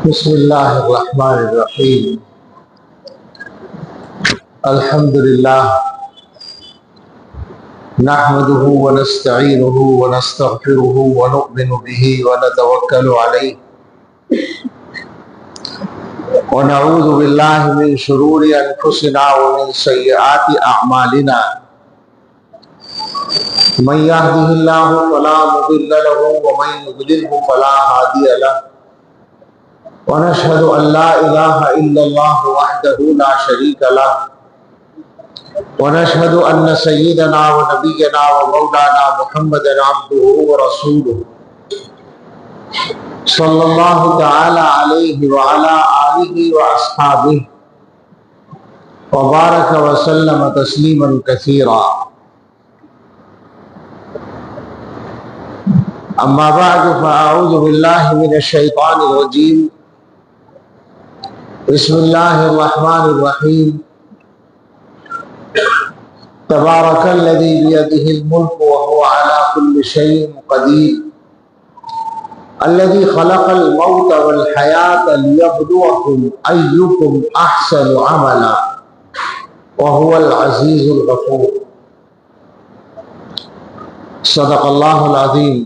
بسم اللہ الرحمن الرحیم الحمد للہ نحمده ونستعینه ونستغفره ونؤمن به ونتوکل علیہ ونعوذ باللہ من شرور انفسنا ومن سیئات اعمالنا من يهده الله فلا مضل له ومن يضلل فلا هادي له ونشهد أن لا إله إلا الله وحده لا شريك له ونشهد أن سيدنا ونبينا ومولانا محمدا عبده ورسوله صلى الله تعالى عليه وعلى آله وأصحابه وبارك وسلم تسليما كثيرا. أما بعد فأعوذ بالله من الشيطان الرجيم. بسم اللہ الرحمن الرحیم. تبارک الذی بیدہ الملک وهو على كل شيء قدیر. الذی خلق الموت والحیاة لیبلوکم ایکم احسن عملا وهو العزیز الغفور. صدق اللہ العظیم.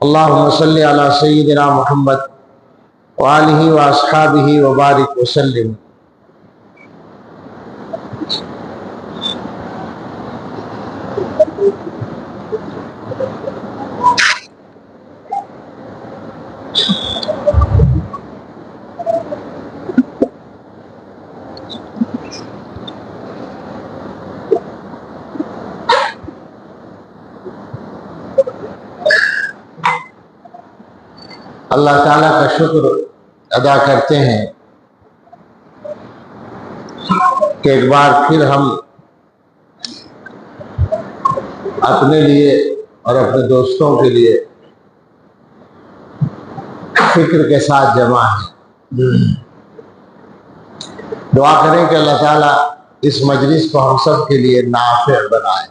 اللہم صلی علی سیدنا محمد وآلہ واصحابہ وبارک وسلم. اللہ تعالیٰ کا شکر ادا کرتے ہیں کہ ایک بار پھر ہم اپنے لیے اور اپنے دوستوں کے لیے فکر کے ساتھ جمع ہیں. دعا کریں کہ اللہ تعالیٰ اس مجلس کو ہم سب کے لیے نافع بنائے.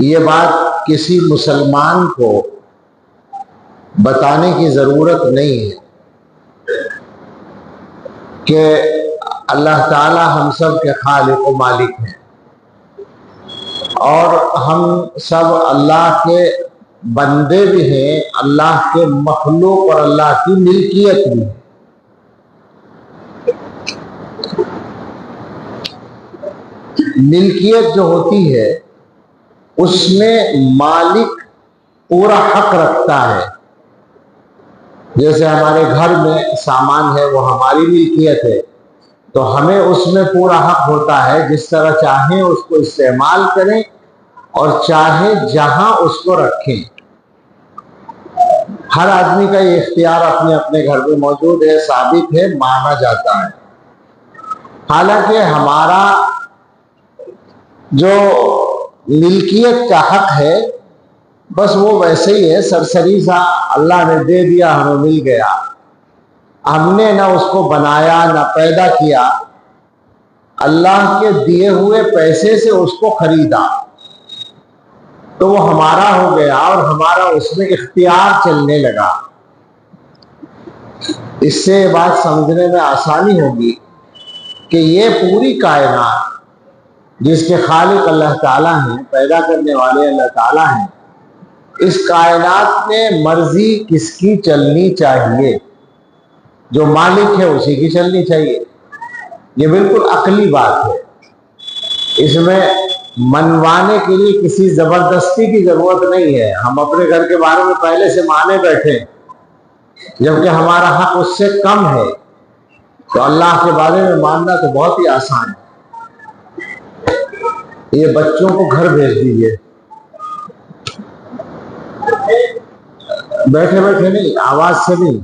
یہ بات کسی مسلمان کو بتانے کی ضرورت نہیں ہے کہ اللہ تعالی ہم سب کے خالق و مالک ہیں اور ہم سب اللہ کے بندے بھی ہیں، اللہ کے مخلوق اور اللہ کی ملکیت بھی ہے. ملکیت جو ہوتی ہے اس میں مالک پورا حق رکھتا ہے. جیسے ہمارے گھر میں سامان ہے وہ ہماری ملکیت ہے تو ہمیں اس میں پورا حق ہوتا ہے. جس طرح چاہیں اس کو استعمال کریں اور چاہے جہاں اس کو رکھیں. ہر آدمی کا یہ اختیار اپنے اپنے گھر میں موجود ہے، ثابت ہے، مانا جاتا ہے. حالانکہ ہمارا جو ملکیت کا حق ہے بس وہ ویسے ہی ہے، سرسری سا اللہ نے دے دیا، ہمیں مل گیا. ہم نے نہ اس کو بنایا نہ پیدا کیا، اللہ کے دیے ہوئے پیسے سے اس کو خریدا تو وہ ہمارا ہو گیا اور ہمارا اس میں اختیار چلنے لگا. اس سے بات سمجھنے میں آسانی ہوگی کہ یہ پوری کائنات جس کے خالق اللہ تعالیٰ ہیں، پیدا کرنے والے اللہ تعالیٰ ہیں، اس کائنات میں مرضی کس کی چلنی چاہیے؟ جو مالک ہے اسی کی چلنی چاہیے. یہ بالکل عقلی بات ہے. اس میں منوانے کے لیے کسی زبردستی کی ضرورت نہیں ہے. ہم اپنے گھر کے بارے میں پہلے سے مانے بیٹھے جبکہ ہمارا حق اس سے کم ہے تو اللہ کے بارے میں ماننا تو بہت ہی آسان ہے. یہ بچوں کو گھر بھیج دیجیے، بیٹھے بیٹھے نہیں، آواز سے نہیں،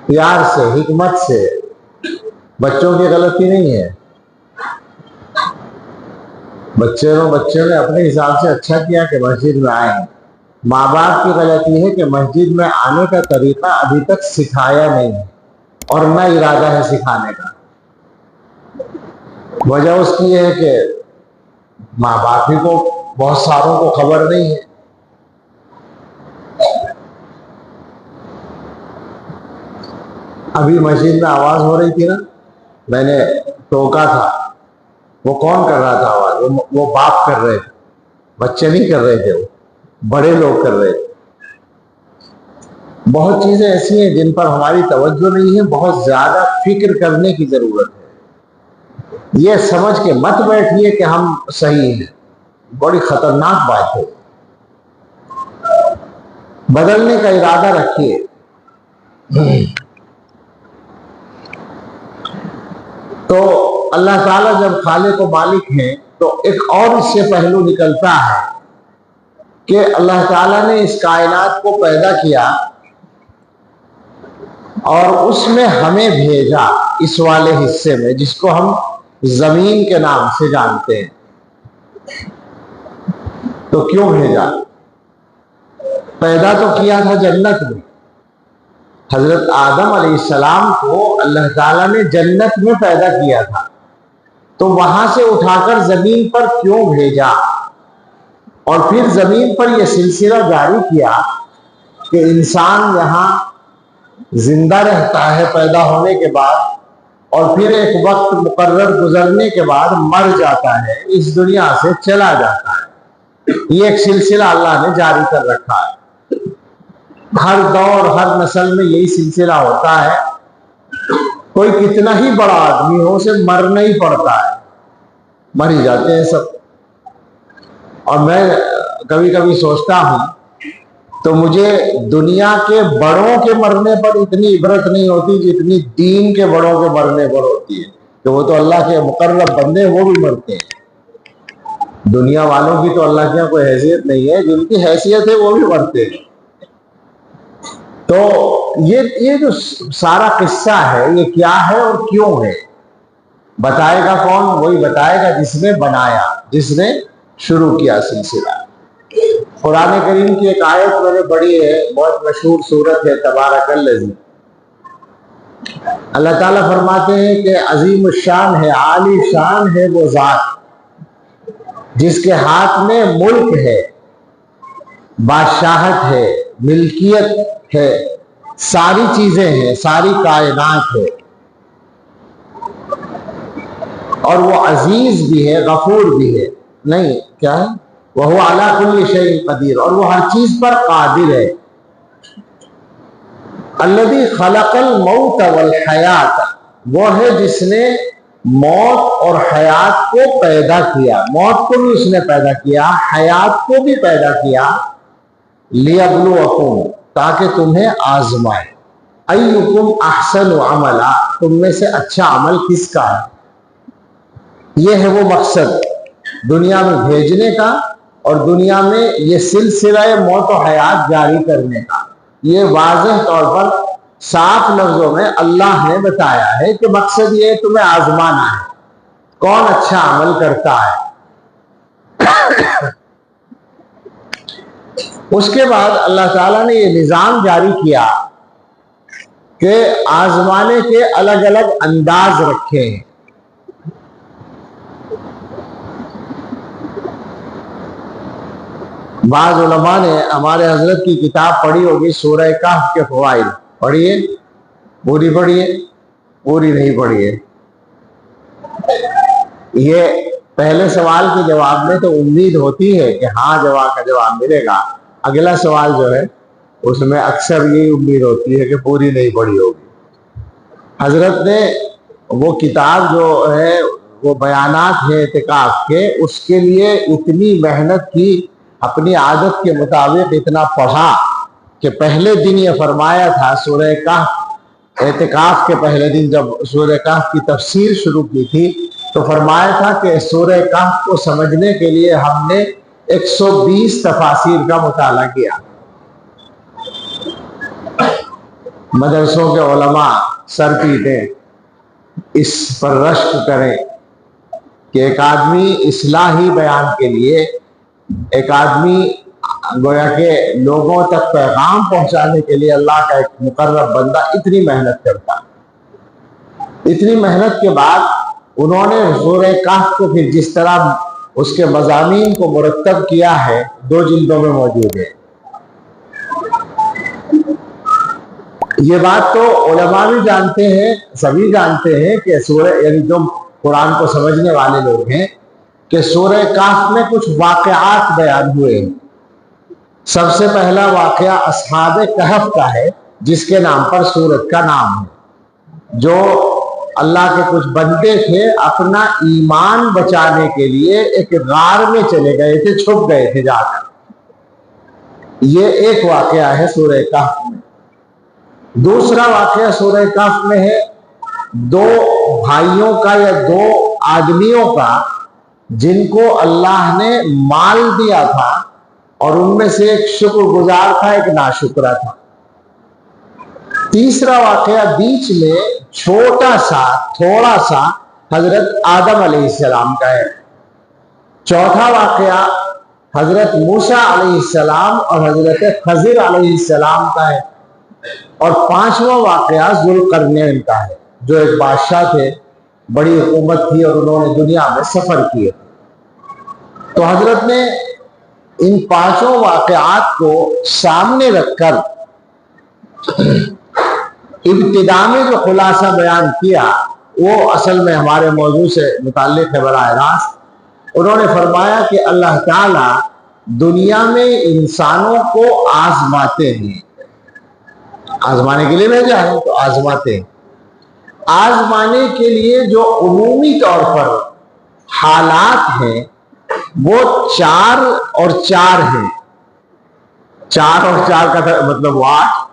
پیار سے، حکمت سے. بچوں کی غلطی نہیں ہے. بچے نے اپنے حساب سے اچھا کیا کہ مسجد میں آئے ہیں. ماں باپ کی غلطی ہے کہ مسجد میں آنے کا طریقہ ابھی تک سکھایا نہیں اور نہ ارادہ ہے سکھانے کا. وجہ اس کی یہ ہے کہ ماں باپ ہی کو بہت ساروں کو خبر نہیں ہے. ابھی مسجد میں آواز ہو رہی تھی نا, میں نے ٹوکا تھا, وہ کون کر رہا تھا آواز؟ وہ باپ کر رہے تھے, بچے نہیں کر رہے تھے, وہ بڑے لوگ کر رہے تھے. بہت چیزیں ایسی ہیں جن پر ہماری توجہ نہیں ہے, بہت زیادہ فکر کرنے کی ضرورت ہے. یہ سمجھ کے مت بیٹھیے کہ ہم صحیح ہیں, بڑی خطرناک بات ہے. بدلنے کا ارادہ رکھیے. تو اللہ تعالیٰ جب خالق و مالک ہیں تو ایک اور اس سے پہلو نکلتا ہے کہ اللہ تعالیٰ نے اس کائنات کو پیدا کیا اور اس میں ہمیں بھیجا, اس والے حصے میں جس کو ہم زمین کے نام سے جانتے ہیں. تو کیوں بھیجا؟ پیدا تو کیا تھا جنت میں. حضرت آدم علیہ السلام کو اللہ تعالیٰ نے جنت میں پیدا کیا تھا, تو وہاں سے اٹھا کر زمین پر کیوں بھیجا؟ اور پھر زمین پر یہ سلسلہ جاری کیا کہ انسان یہاں زندہ رہتا ہے پیدا ہونے کے بعد, اور پھر ایک وقت مقرر گزرنے کے بعد مر جاتا ہے, اس دنیا سے چلا جاتا ہے. یہ ایک سلسلہ اللہ نے جاری کر رکھا ہے. ہر دور ہر نسل میں یہی سلسلہ ہوتا ہے. کوئی کتنا ہی بڑا آدمی ہو, اسے مرنا ہی پڑتا ہے, مر ہی جاتے ہیں سب. اور میں کبھی کبھی سوچتا ہوں تو مجھے دنیا کے بڑوں کے مرنے پر اتنی عبرت نہیں ہوتی جتنی دین کے بڑوں کے مرنے پر ہوتی ہے, کہ وہ تو اللہ کے مقرب بندے, وہ بھی مرتے ہیں. دنیا والوں کی تو اللہ کے یہاں کوئی حیثیت نہیں ہے, جن کی حیثیت ہے وہ بھی مرتے ہیں. تو یہ جو سارا قصہ ہے یہ کیا ہے اور کیوں ہے, بتائے گا کون؟ وہی بتائے گا جس نے بنایا, جس نے شروع کیا سلسلہ. قرآن کریم کی ایک آیت میں نے پڑھی ہے, بہت مشہور سورت ہے تبارک الذی. اللہ تعالیٰ فرماتے ہیں کہ عظیم الشان ہے, عالی شان ہے وہ ذات جس کے ہاتھ میں ملک ہے, بادشاہت ہے, ملکیت ہے, ساری چیزیں ہیں, ساری کائنات ہے. اور وہ عزیز بھی ہے, غفور بھی ہے. نہیں کیا ہے؟ وَهُوَ عَلَىٰ كُلِّ شَيْءٍ قَدِيرٌ, اور وہ ہر چیز پر قادر ہے. الَّذِي خَلَقَ الْمَوْتَ وَالْحَيَاةَ, وہ ہے جس نے موت اور حیات کو پیدا کیا. موت کو بھی اس نے پیدا کیا, حیات کو بھی پیدا کیا. لِيَبْلُوَكُمْ, تاکہ تمہیں آزمائے. اَيُّكُمْ أَحْسَنُ عَمَلًا, تم میں سے اچھا عمل کس کا ہے. یہ ہے وہ مقصد دنیا میں بھیجنے کا, اور دنیا میں یہ سلسلہ موت و حیات جاری کرنے کا. یہ واضح طور پر صاف لفظوں میں اللہ نے بتایا ہے کہ مقصد یہ ہے تمہیں آزمانا ہے, کون اچھا عمل کرتا ہے. اس کے بعد اللہ تعالیٰ نے یہ نظام جاری کیا کہ آزمانے کے الگ الگ انداز رکھے ہیں. بعض علماء نے ہمارے حضرت کی کتاب پڑھی ہوگی سورہ کہف کے فوائد, پڑھیے, پوری پڑھیے, پوری نہیں پڑھیے. یہ پہلے سوال کے جواب میں تو امید ہوتی ہے کہ ہاں جواب کا جواب ملے گا. اگلا سوال جو ہے اس میں اکثر یہی امید ہوتی ہے کہ پوری نہیں پڑھی ہوگی. حضرت نے وہ کتاب جو ہے وہ بیانات ہیں اعتکاف کے, اس کے لیے اتنی محنت کی, اپنی عادت کے مطابق اتنا پڑھا کہ پہلے دن یہ فرمایا تھا سورہ کہف, اعتکاف کے پہلے دن جب سورہ کہف کی تفسیر شروع کی تھی تو فرمایا تھا کہ سورہ کہف کو سمجھنے کے لیے ہم نے 120 تفاسیر کا مطالعہ کیا. مدرسوں کے علماء سر پیٹیں, اس پر رشک کریں کہ ایک آدمی اصلاحی بیان کے لیے, ایک آدمی گویا کہ لوگوں تک پیغام پہنچانے کے لیے اللہ کا ایک مقرب بندہ اتنی محنت کرتا. اتنی محنت کے بعد انہوں نے سورہ کہف کو پھر جس طرح اس کے مضامین کو مرتب کیا ہے 2 جلدوں میں موجود ہے۔ یہ بات تو علماء بھی جانتے ہیں، سبھی جانتے ہیں کہ سورہ یعنی جو قرآن کو سمجھنے والے لوگ ہیں کہ سورہ کہف میں کچھ واقعات بیان ہوئے ہیں۔ سب سے پہلا واقعہ اصحاب کہف کا ہے، جس کے نام پر سورت کا نام ہے۔ جو اللہ کے کچھ بندے تھے، اپنا ایمان بچانے کے لیے ایک غار میں چلے گئے تھے، چھپ گئے تھے جا کر۔ یہ ایک واقعہ ہے سورہ کہف میں۔ دوسرا واقعہ سورہ کہف میں ہے 2 بھائیوں کا یا 2 آدمیوں کا، جن کو اللہ نے مال دیا تھا اور ان میں سے ایک شکر گزار تھا، ایک ناشکرا تھا۔ تیسرا واقعہ بیچ میں چھوٹا سا تھوڑا سا حضرت آدم علیہ السلام کا ہے۔ چوتھا واقعہ حضرت موسیٰ علیہ السلام اور حضرت خضر علیہ السلام کا ہے، اور 5واں واقعہ ذوالقرنین کا ہے، جو ایک بادشاہ تھے، بڑی حکومت تھی اور انہوں نے دنیا میں سفر کیے۔ تو حضرت نے ان 5 واقعات کو سامنے رکھ کر ابتدا میں جو خلاصہ بیان کیا وہ اصل میں ہمارے موضوع سے متعلق ہے براہ راست۔ انہوں نے فرمایا کہ اللہ تعالیٰ دنیا میں انسانوں کو آزماتے ہیں، آزمانے کے لیے بھیجا ہے تو آزماتے ہیں۔ آزمانے کے لیے جو عمومی طور پر حالات ہیں وہ 4 اور 4 ہیں۔ 4 اور 4 کا مطلب 8،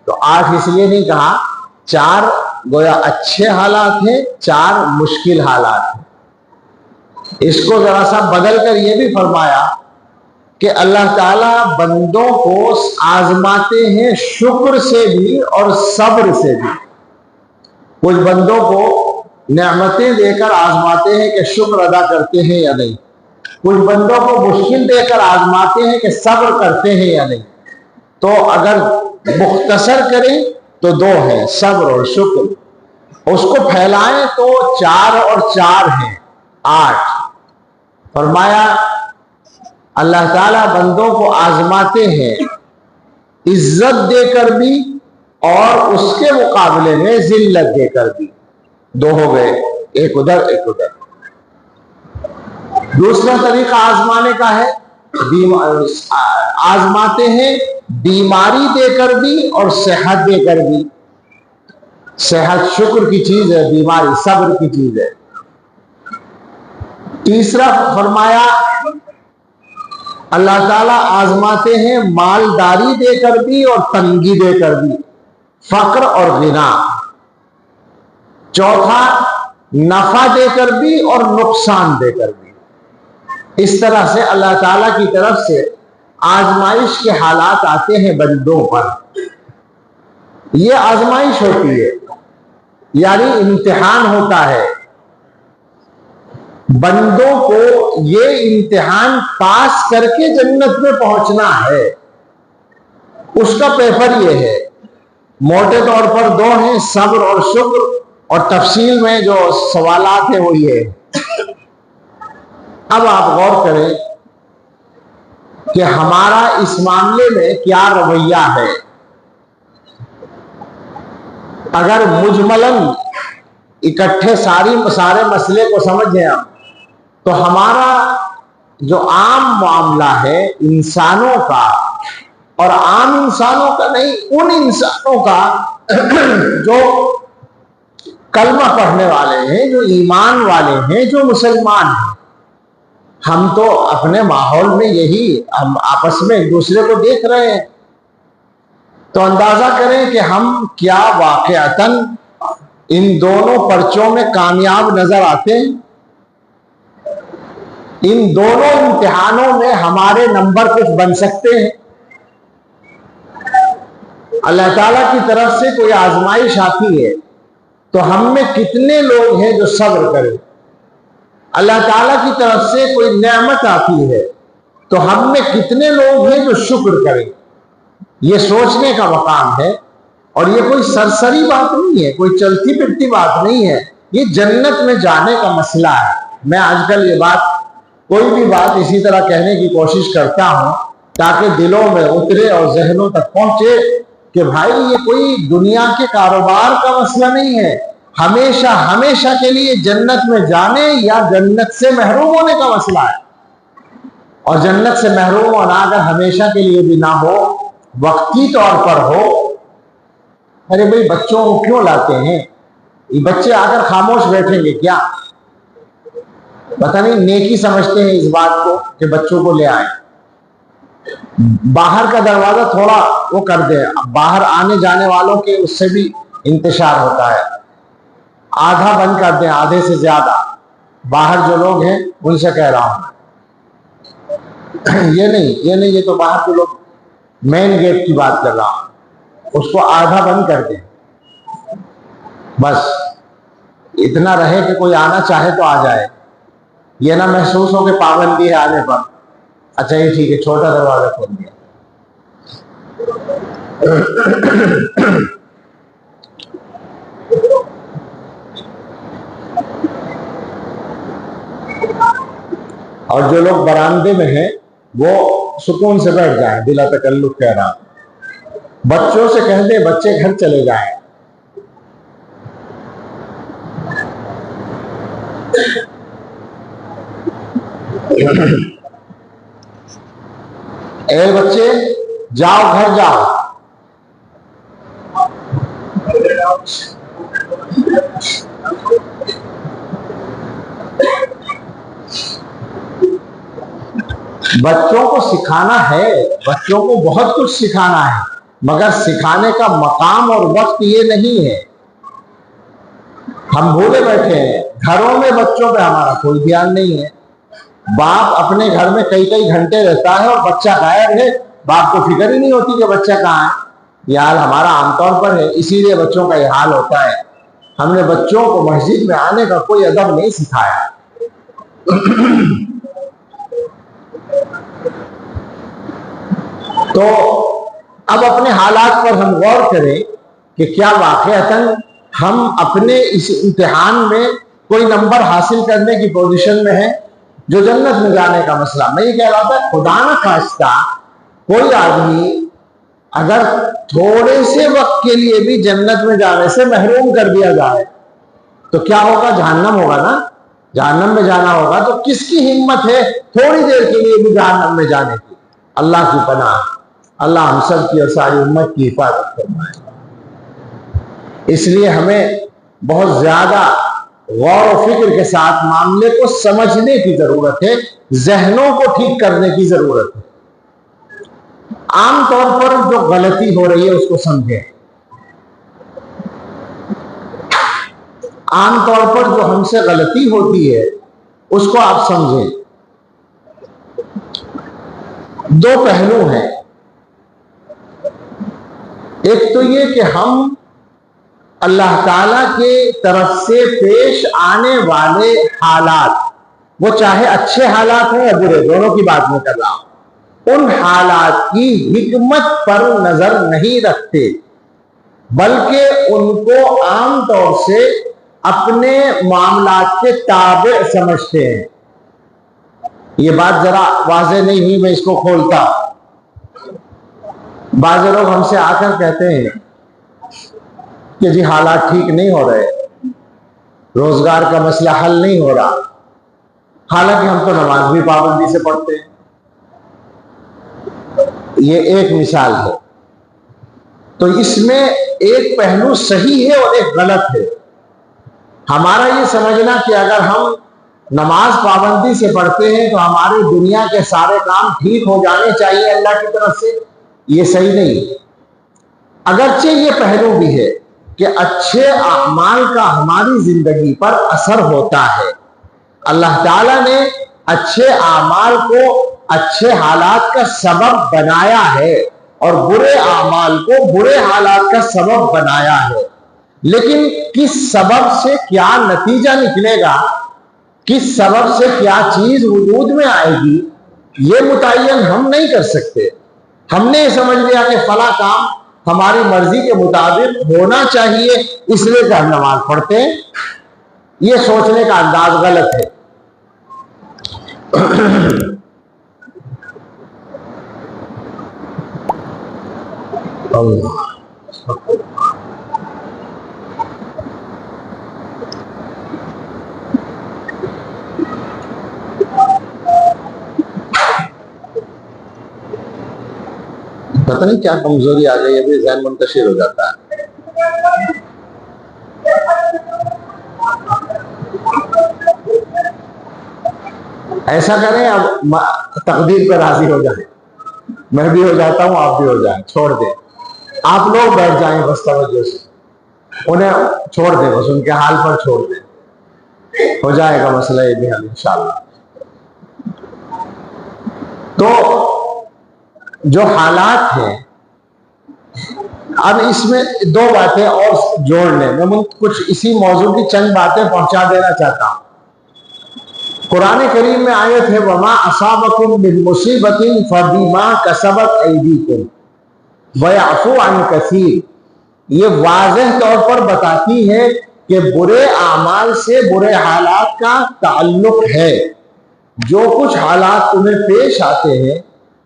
تو 8 اس لیے نہیں کہا، 4 گویا اچھے حالات ہیں، 4 مشکل حالات ہیں۔ اس کو ذرا سا بدل کر یہ بھی فرمایا کہ اللہ تعالیٰ بندوں کو آزماتے ہیں شکر سے بھی اور صبر سے بھی۔ کچھ بندوں کو نعمتیں دے کر آزماتے ہیں کہ شکر ادا کرتے ہیں یا نہیں، کچھ بندوں کو مشکل دے کر آزماتے ہیں کہ صبر کرتے ہیں یا نہیں۔ تو اگر مختصر کریں تو 2 ہیں، صبر اور شکر۔ اس کو پھیلائیں تو 4 اور 4 ہیں، 8۔ فرمایا اللہ تعالیٰ بندوں کو آزماتے ہیں عزت دے کر بھی اور اس کے مقابلے میں ذلت دے کر بھی۔ 2 ہو گئے، ایک ادھر ایک ادھر۔ دوسرا طریقہ آزمانے کا ہے، آزماتے ہیں بیماری دے کر بھی اور صحت دے کر بھی۔ صحت شکر کی چیز ہے، بیماری صبر کی چیز ہے۔ تیسرا فرمایا اللہ تعالیٰ آزماتے ہیں مالداری دے کر بھی اور تنگی دے کر بھی، فقر اور غنا۔ چوتھا نفع دے کر بھی اور نقصان دے کر بھی۔ اس طرح سے اللہ تعالیٰ کی طرف سے آزمائش کے حالات آتے ہیں بندوں پر۔ یہ آزمائش ہوتی ہے، یعنی امتحان ہوتا ہے۔ بندوں کو یہ امتحان پاس کر کے جنت میں پہنچنا ہے، اس کا پیپر یہ ہے۔ موٹے طور پر 2 ہیں، صبر اور شکر، اور تفصیل میں جو سوالات ہیں وہ یہ ہے۔ اب آپ غور کریں کہ ہمارا اس معاملے میں کیا رویہ ہے۔ اگر مجملاً اکٹھے سارے مسئلے کو سمجھیں ہم، تو ہمارا جو عام معاملہ ہے انسانوں کا، اور عام انسانوں کا نہیں، ان انسانوں کا جو کلمہ پڑھنے والے ہیں، جو ایمان والے ہیں، جو مسلمان ہیں، ہم تو اپنے ماحول میں یہی ہم آپس میں ایک دوسرے کو دیکھ رہے ہیں۔ تو اندازہ کریں کہ ہم کیا واقعتاً ان دونوں پرچوں میں کامیاب نظر آتے ہیں۔ ان دونوں امتحانوں میں ہمارے نمبر کچھ بن سکتے ہیں۔ اللہ تعالیٰ کی طرف سے کوئی آزمائش آتی ہے تو ہم میں کتنے لوگ ہیں جو صبر کریں؟ اللہ تعالیٰ کی طرف سے کوئی نعمت آتی ہے تو ہم میں کتنے لوگ ہیں جو شکر کریں؟ یہ سوچنے کا مقام ہے، اور یہ کوئی سرسری بات نہیں ہے، کوئی چلتی پھرتی بات نہیں ہے۔ یہ جنت میں جانے کا مسئلہ ہے. میں آج کل یہ بات کوئی بھی بات اسی طرح کہنے کی کوشش کرتا ہوں تاکہ دلوں میں اترے اور ذہنوں تک پہنچے کہ بھائی یہ کوئی دنیا کے کاروبار کا مسئلہ نہیں ہے. ہمیشہ ہمیشہ کے لیے جنت میں جانے یا جنت سے محروم ہونے کا مسئلہ ہے. اور جنت سے محروم ہونا اگر ہمیشہ کے لیے بھی نہ ہو, وقتی طور پر ہو. ارے بھائی بچوں کو کیوں لاتے ہیں؟ یہ بچے آ کر خاموش بیٹھیں گے کیا؟ پتہ نہیں نیکی سمجھتے ہیں اس بات کو کہ بچوں کو لے آئیں. باہر کا دروازہ تھوڑا وہ کر دیں, باہر آنے جانے والوں کے اس سے بھی انتشار ہوتا ہے. آدھا بند کر دیں, آدھے سے زیادہ. باہر جو لوگ ہیں ان سے کہہ رہا ہوں, یہ نہیں, یہ تو باہر کے لوگ, مین گیٹ کی بات کر رہا ہوں, اس کو آدھا بند کر دیں. بس اتنا رہے کہ کوئی آنا چاہے تو آ جائے, یہ نہ محسوس ہو کہ پابندی ہے آنے پر. اچھا یہ ٹھیک ہے, چھوٹا دروازہ کھول دیا. اور جو لوگ برآمدے میں ہیں وہ سکون سے بیٹھ جائیں, بلا تکلف کہہ رہا ہوں. بچوں سے کہہ دیں بچے گھر چلے جائیں. اے بچے جاؤ گھر جاؤ. بچوں کو سکھانا ہے, بچوں کو بہت کچھ سکھانا ہے, مگر سکھانے کا مقام اور وقت یہ نہیں ہے. ہم بھولے بیٹھے ہیں, گھروں میں بچوں پہ ہمارا کوئی دھیان نہیں ہے. باپ اپنے گھر میں کئی کئی گھنٹے رہتا ہے اور بچہ غائب ہے, باپ کو فکر ہی نہیں ہوتی کہ بچہ کہاں ہے. یہ حال ہمارا عام طور پر ہے, اسی لیے بچوں کا یہ حال ہوتا ہے. ہم نے بچوں کو مسجد میں آنے کا کوئی ادب نہیں سکھایا. تو اب اپنے حالات پر ہم غور کریں کہ کیا واقعتاً ہم اپنے اس امتحان میں کوئی نمبر حاصل کرنے کی پوزیشن میں ہیں جو جنت میں جانے کا مسئلہ. میں یہ کہہ رہا تھا, خدا نہ خواستہ کوئی آدمی اگر تھوڑے سے وقت کے لیے بھی جنت میں جانے سے محروم کر دیا جائے تو کیا ہوگا؟ جہنم ہوگا نا, جہنم میں جانا ہوگا. تو کس کی ہمت ہے تھوڑی دیر کے لیے بھی جہنم میں جانے کی؟ اللہ کی پناہ, اللہ ہم سب کی اور ساری امت کی حفاظت فرمائے. اس لیے ہمیں بہت زیادہ غور و فکر کے ساتھ معاملے کو سمجھنے کی ضرورت ہے, ذہنوں کو ٹھیک کرنے کی ضرورت ہے. عام طور پر جو غلطی ہو رہی ہے اس کو سمجھیں. عام طور پر جو ہم سے غلطی ہوتی ہے اس کو آپ سمجھیں. دو پہلو ہیں. ایک تو یہ کہ ہم اللہ تعالیٰ کی طرف سے پیش آنے والے حالات, وہ چاہے اچھے حالات ہوں یا برے, دونوں کی بات میں کر رہا ہوں, ان حالات کی حکمت پر نظر نہیں رکھتے, بلکہ ان کو عام طور سے اپنے معاملات کے تابع سمجھتے ہیں. یہ بات ذرا واضح نہیں ہوئی, میں اس کو کھولتا. بعض لوگ ہم سے آ کر کہتے ہیں کہ جی حالات ٹھیک نہیں ہو رہے, روزگار کا مسئلہ حل نہیں ہو رہا, حالانکہ ہم تو نماز بھی پابندی سے پڑھتے ہیں. یہ ایک مثال ہے. تو اس میں ایک پہلو صحیح ہے اور ایک غلط ہے. ہمارا یہ سمجھنا کہ اگر ہم نماز پابندی سے پڑھتے ہیں تو ہماری دنیا کے سارے کام ٹھیک ہو جانے چاہیے اللہ کی طرف سے, یہ صحیح نہیں. اگرچہ یہ پہلو بھی ہے کہ اچھے اعمال کا ہماری زندگی پر اثر ہوتا ہے. اللہ تعالیٰ نے اچھے اعمال کو اچھے حالات کا سبب بنایا ہے اور برے اعمال کو برے حالات کا سبب بنایا ہے. لیکن کس سبب سے کیا نتیجہ نکلے گا, کس سبب سے کیا چیز وجود میں آئے گی, یہ متعین ہم نہیں کر سکتے. ہم نے یہ سمجھ لیا کہ فلاں کام ہماری مرضی کے مطابق ہونا چاہیے, اس لیے کہ ہم نماز پڑھتے ہیں. یہ سوچنے کا انداز غلط ہے۔ اللہ پتہ نہیں کیا کمزوری آ گئی، ابھی ذہن منتشر ہو جاتا ہے۔ ایسا کریں اب تقدیر پہ راضی ہو جائیں، میں بھی ہو جاتا ہوں، آپ بھی ہو جائیں، چھوڑ دیں، آپ لوگ بیٹھ جائیں بس توجہ سے، انہیں چھوڑ دیں، بس ان کے حال پر چھوڑ دیں، ہو جائے گا مسئلہ یہ بھی حل انشاءاللہ۔ تو جو حالات ہیں، اب اس میں دو باتیں اور جوڑ لیں، میں کچھ اسی موضوع کی چند باتیں پہنچا دینا چاہتا ہوں۔ قرآن کریم میں آیت ہے وَمَا أَصَابَكُم مِّن مُّصِيبَةٍ فَبِمَا كَسَبَتْ أَيْدِيكُمْ وَيَعْفُو عَن كَثِيرٍ، یہ واضح طور پر بتاتی ہے کہ برے اعمال سے برے حالات کا تعلق ہے۔ جو کچھ حالات تمہیں پیش آتے ہیں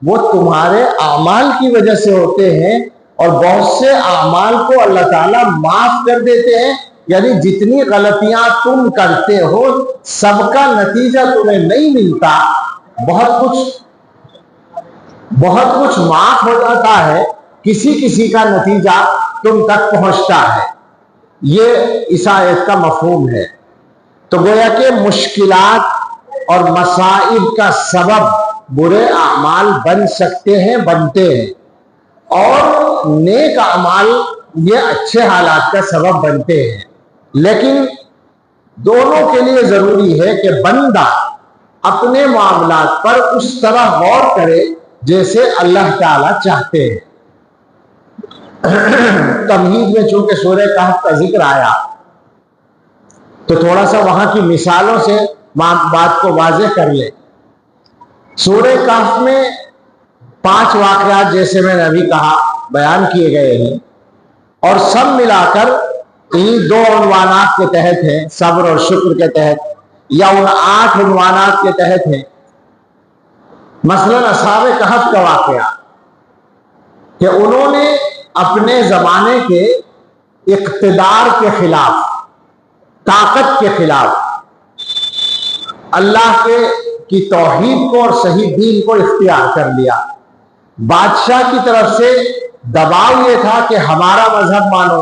وہ تمہارے اعمال کی وجہ سے ہوتے ہیں، اور بہت سے اعمال کو اللہ تعالیٰ معاف کر دیتے ہیں، یعنی جتنی غلطیاں تم کرتے ہو سب کا نتیجہ تمہیں نہیں ملتا، بہت کچھ معاف ہو جاتا ہے، کسی کا نتیجہ تم تک پہنچتا ہے۔ یہ اس آیت کا مفہوم ہے۔ تو گویا کہ مشکلات اور مصائب کا سبب برے اعمال بن سکتے ہیں، بنتے ہیں، اور نیک اعمال یہ اچھے حالات کا سبب بنتے ہیں، لیکن دونوں کے لیے ضروری ہے کہ بندہ اپنے معاملات پر اس طرح غور کرے جیسے اللہ تعالیٰ چاہتے ہیں۔ تمہید میں چونکہ سورہ کہف کا ذکر آیا تو تھوڑا سا وہاں کی مثالوں سے بات کو واضح کر لیں۔ سورہ کہف میں 5 واقعات جیسے میں نے ابھی کہا بیان کیے گئے ہیں، اور سب ملا کر انہی 2 عنوانات کے تحت ہیں، صبر اور شکر کے تحت، یا ان 8 عنوانات کے تحت ہیں۔ مثلا اصحاب کہف کا واقعہ کہ انہوں نے اپنے زمانے کے اقتدار کے خلاف، طاقت کے خلاف اللہ کی توحید کو اور صحیح دین کو اختیار کر لیا۔ بادشاہ کی طرف سے دباؤ یہ تھا کہ ہمارا مذہب مانو،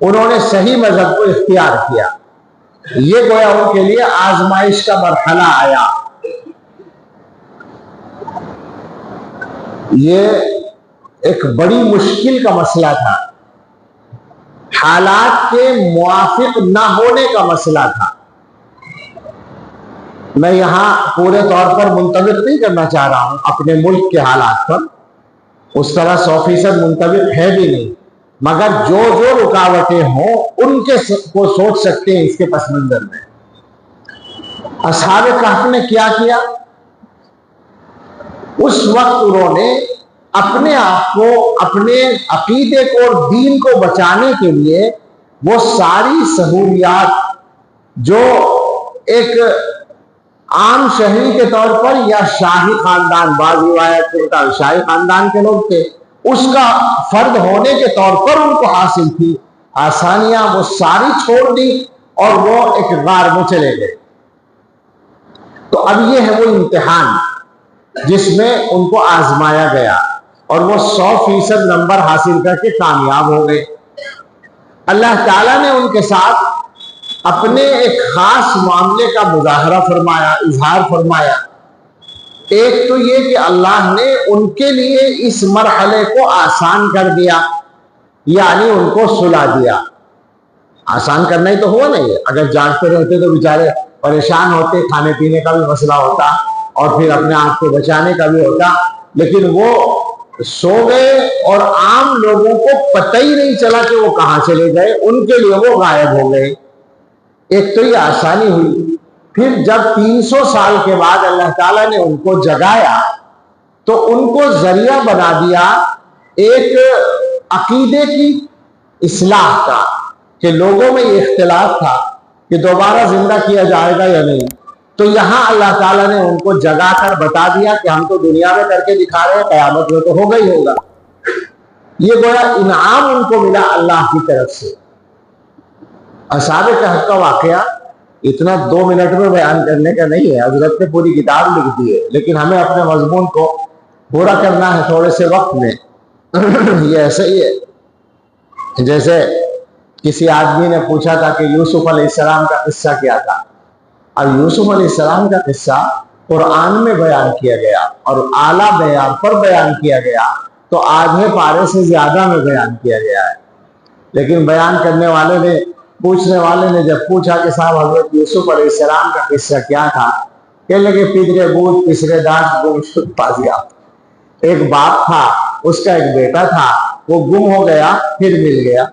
انہوں نے صحیح مذہب کو اختیار کیا۔ یہ گویا ان کے لیے آزمائش کا مرحلہ آیا۔ یہ ایک بڑی مشکل کا مسئلہ تھا، حالات کے موافق نہ ہونے کا مسئلہ تھا۔ میں یہاں پورے طور پر منطبق نہیں کرنا چاہ رہا ہوں اپنے ملک کے حالات پر، اس طرح 100% منطبق ہے بھی نہیں، مگر جو رکاوٹیں ہوں ان کے کو سوچ سکتے ہیں اس کے پس منظر میں۔ اصحاب کہف نے کیا کیا؟ اس وقت انہوں نے اپنے آپ کو، اپنے عقیدے کو اور دین کو بچانے کے لیے وہ ساری سہولیات جو ایک عام شہری کے طور پر یا شاہی خاندان، بعض روایت کے مطابق شاہی خاندان کے لوگ تھے، اس کا فرد ہونے کے طور پر ان کو حاصل تھی آسانیاں، وہ ساری چھوڑ دی اور وہ ایک غار میں چلے گئے۔ تو اب یہ ہے وہ امتحان جس میں ان کو آزمایا گیا، اور وہ 100% نمبر حاصل کر کے کامیاب ہو گئے۔ اللہ تعالیٰ نے ان کے ساتھ اپنے ایک خاص معاملے کا مظاہرہ فرمایا، اظہار فرمایا۔ ایک تو یہ کہ اللہ نے ان کے لیے اس مرحلے کو آسان کر دیا، یعنی ان کو سلا دیا۔ آسان کرنا ہی تو ہوا نہیں ہے، اگر جاگتے رہتے تو بیچارے پریشان ہوتے، کھانے پینے کا بھی مسئلہ ہوتا اور پھر اپنے آپ کو بچانے کا بھی ہوتا، لیکن وہ سو گئے اور عام لوگوں کو پتہ ہی نہیں چلا کہ وہ کہاں چلے گئے، ان کے لیے وہ غائب ہو گئے۔ ایک تو یہ آسانی ہوئی۔ پھر جب 300 سال کے بعد اللہ تعالیٰ نے ان کو جگایا تو ان کو ذریعہ بنا دیا ایک عقیدے کی اصلاح کا، کہ لوگوں میں یہ اختلاف تھا کہ دوبارہ زندہ کیا جائے گا یا نہیں، تو یہاں اللہ تعالیٰ نے ان کو جگا کر بتا دیا کہ ہم تو دنیا میں کر کے دکھا رہے ہیں، قیامت میں تو ہوگا ہی ہوگا۔ یہ گویا انعام ان کو ملا اللہ کی طرف سے۔ اصحاب کہف کا واقعہ اتنا 2 منٹ میں بیان کرنے کا نہیں ہے، حضرت نے پوری کتاب لکھ دی ہے، لیکن ہمیں اپنے مضمون کو پورا کرنا ہے تھوڑے سے وقت میں۔ یہ ایسے ہی ہے جیسے کسی آدمی نے پوچھا تھا کہ یوسف علیہ السلام کا قصہ کیا تھا۔ اب یوسف علیہ السلام کا قصہ قرآن میں بیان کیا گیا اور اعلیٰ معیار پر بیان کیا گیا، تو آدھے پارے سے زیادہ میں بیان کیا گیا ہے۔ لیکن بیان کرنے والے نے، پوچھنے والے نے جب پوچھا کہ صاحب حضرت یوسف علیہ السلام کا قصہ کیا تھا، کہنے لگے پدرے بود تیسرے داشت گم شد پازیا۔ ایک باپ تھا، اس کا ایک بیٹا تھا، وہ گم ہو گیا پھر مل گیا۔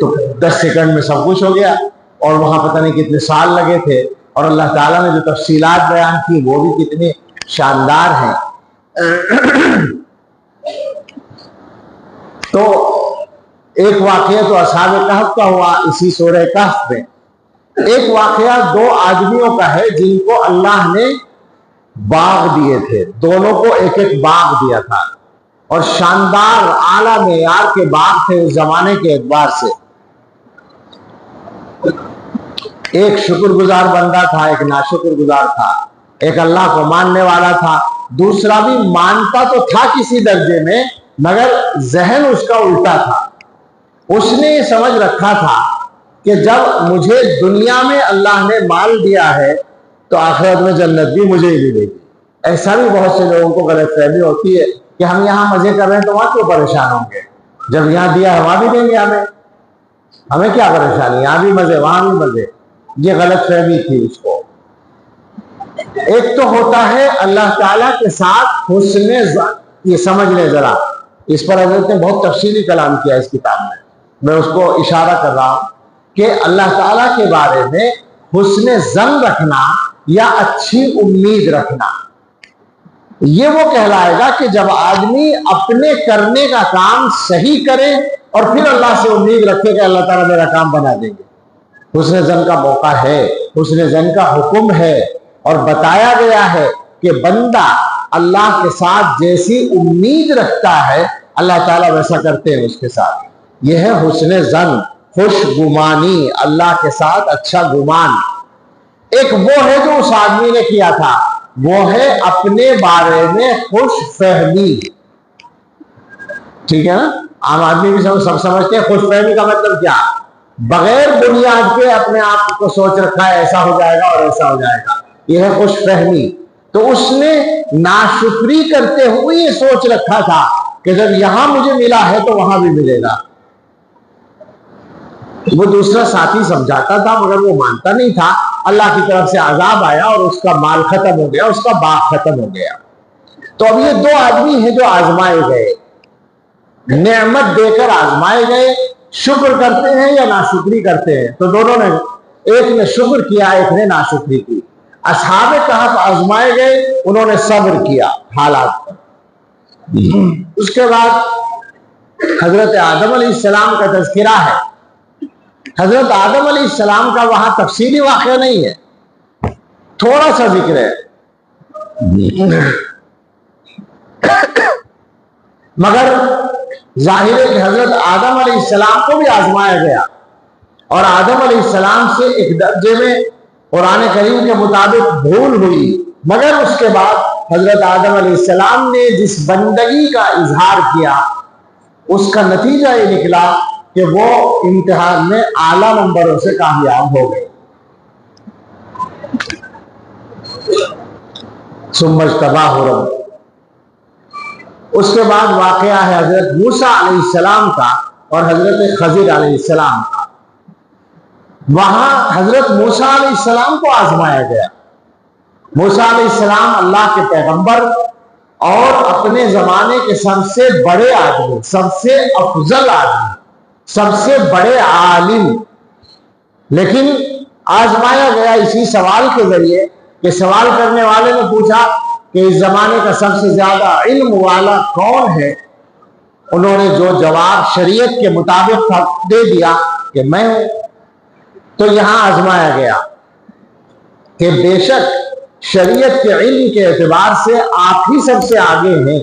تو 10 سیکنڈ میں سب کچھ ہو گیا، اور وہاں پتہ نہیں کتنے سال لگے تھے، اور اللہ تعالیٰ نے جو تفصیلات بیان کی وہ بھی کتنی شاندار ہیں۔ تو ایک واقعہ تو اصحاب کہف کا ہوا اسی سورہ کہف میں۔ ایک واقعہ 2 آدمیوں کا ہے جن کو اللہ نے باغ دیے تھے، دونوں کو ایک ایک باغ دیا تھا، اور شاندار اعلیٰ معیار کے باغ تھے اس زمانے کے اعتبار سے۔ ایک شکر گزار بندہ تھا، ایک ناشکر گزار تھا، ایک اللہ کو ماننے والا تھا، دوسرا بھی مانتا تو تھا کسی درجے میں، مگر ذہن اس کا الٹا تھا۔ اس نے یہ سمجھ رکھا تھا کہ جب مجھے دنیا میں اللہ نے مال دیا ہے تو آخرت میں جنت بھی مجھے ہی ملے گی۔ ایسا بھی بہت سے لوگوں کو غلط فہمی ہوتی ہے کہ ہم یہاں مزے کر رہے ہیں تو وہاں کیوں پریشان ہوں گے، جب یہاں دیا ہے وہاں بھی دیں گے، ہمیں کیا پریشانی، یہاں بھی مزے وہاں بھی مزے۔ یہ غلط فہمی تھی اس کو۔ ایک تو ہوتا ہے اللہ تعالیٰ کے ساتھ حسن ظن، یہ سمجھ لیں ذرا، اس پر حضرت نے بہت تفصیلی کلام کیا اس کتاب میں اس کو اشارہ کر رہا ہوں کہ اللہ تعالیٰ کے بارے میں حسن ظن رکھنا یا اچھی امید رکھنا، یہ وہ کہلائے گا کہ جب آدمی اپنے کرنے کا کام صحیح کرے اور پھر اللہ سے امید رکھے کہ اللہ تعالیٰ میرا کام بنا دیں گے۔ حسن ظن کا موقع ہے، حسن ظن کا حکم ہے، اور بتایا گیا ہے کہ بندہ اللہ کے ساتھ جیسی امید رکھتا ہے اللہ تعالیٰ ویسا کرتے ہیں اس کے ساتھ۔ یہ ہے حسن ظن، خوش گمانی، اللہ کے ساتھ اچھا گمان۔ ایک وہ ہے جو اس آدمی نے کیا تھا، وہ ہے اپنے بارے میں خوش فہمی۔ ٹھیک ہے نا، عام آدمی بھی سب سمجھتے ہیں خوش فہمی کا مطلب کیا، بغیر بنیاد کے اپنے آپ کو سوچ رکھا ہے ایسا ہو جائے گا اور ایسا ہو جائے گا، یہ ہے خوش فہمی۔ تو اس نے ناشکری کرتے ہوئے یہ سوچ رکھا تھا کہ جب یہاں مجھے ملا ہے تو وہاں بھی ملے گا۔ وہ دوسرا ساتھی سمجھاتا تھا مگر وہ مانتا نہیں تھا، اللہ کی طرف سے عذاب آیا اور اس کا مال ختم ہو گیا، اس کا باغ ختم ہو گیا۔ تو اب یہ 2 آدمی ہیں جو آزمائے گئے، نعمت دے کر آزمائے گئے، شکر کرتے ہیں یا ناشکری کرتے ہیں؟ تو دونوں نے، ایک نے شکر کیا ایک نے ناشکری کی۔ اصحاب کہف آزمائے گئے، انہوں نے صبر کیا حالات پر۔ اس کے بعد حضرت آدم علیہ السلام کا تذکرہ ہے۔ حضرت آدم علیہ السلام کا وہاں تفصیلی واقعہ نہیں ہے، تھوڑا سا ذکر ہے، مگر ظاہر ہے کہ حضرت آدم علیہ السلام کو بھی آزمایا گیا، اور آدم علیہ السلام سے ایک درجے میں قرآن کریم کے مطابق بھول ہوئی، مگر اس کے بعد حضرت آدم علیہ السلام نے جس بندگی کا اظہار کیا اس کا نتیجہ یہ نکلا کہ وہ امتحان میں اعلیٰ نمبروں سے کامیاب ہو گئے۔ ثم اجتباہ ربہ۔ اس کے بعد واقعہ ہے حضرت موسیٰ علیہ السلام کا اور حضرت خضر علیہ السلام کا۔ وہاں حضرت موسیٰ علیہ السلام کو آزمایا گیا۔ موسیٰ علیہ السلام اللہ کے پیغمبر اور اپنے زمانے کے سب سے بڑے آدمی، سب سے افضل آدمی، سب سے بڑے عالم، لیکن آزمایا گیا اسی سوال کے ذریعے کہ سوال کرنے والے نے پوچھا کہ اس زمانے کا سب سے زیادہ علم والا کون ہے؟ انہوں نے جو جواب شریعت کے مطابق دے دیا کہ میں ہوں۔ تو یہاں آزمایا گیا کہ بے شک شریعت کے علم کے اعتبار سے آپ ہی سب سے آگے ہیں،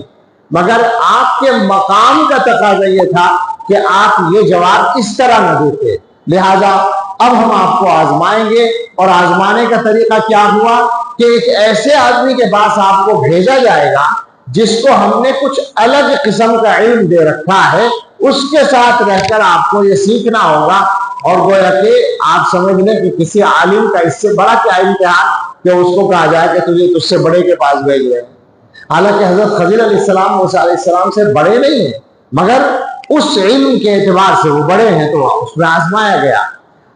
مگر آپ کے مقام کا تقاضا یہ تھا کہ آپ یہ جواب اس طرح نہ دیتے، لہذا اب ہم آپ کو آزمائیں گے۔ اور آزمانے کا طریقہ کیا ہوا کہ ایک ایسے آدمی کے پاس آپ کو بھیجا جائے گا جس کو ہم نے کچھ الگ قسم کا علم دے رکھا ہے، اس کے ساتھ رہ کر آپ کو یہ سیکھنا ہوگا۔ اور گویا کہ آپ سمجھ لیں کہ کسی عالم کا اس سے بڑا کیا امتحان کہ اس کو کہا جائے کہ تجھے تجھ سے بڑے کے پاس بھیج رہے ہیں۔ حالانکہ حضرت خضر علیہ السلام موسیٰ علیہ السلام سے بڑے نہیں ہیں، مگر اس علم کے اعتبار سے وہ بڑے ہیں، تو اس میں آزمایا گیا۔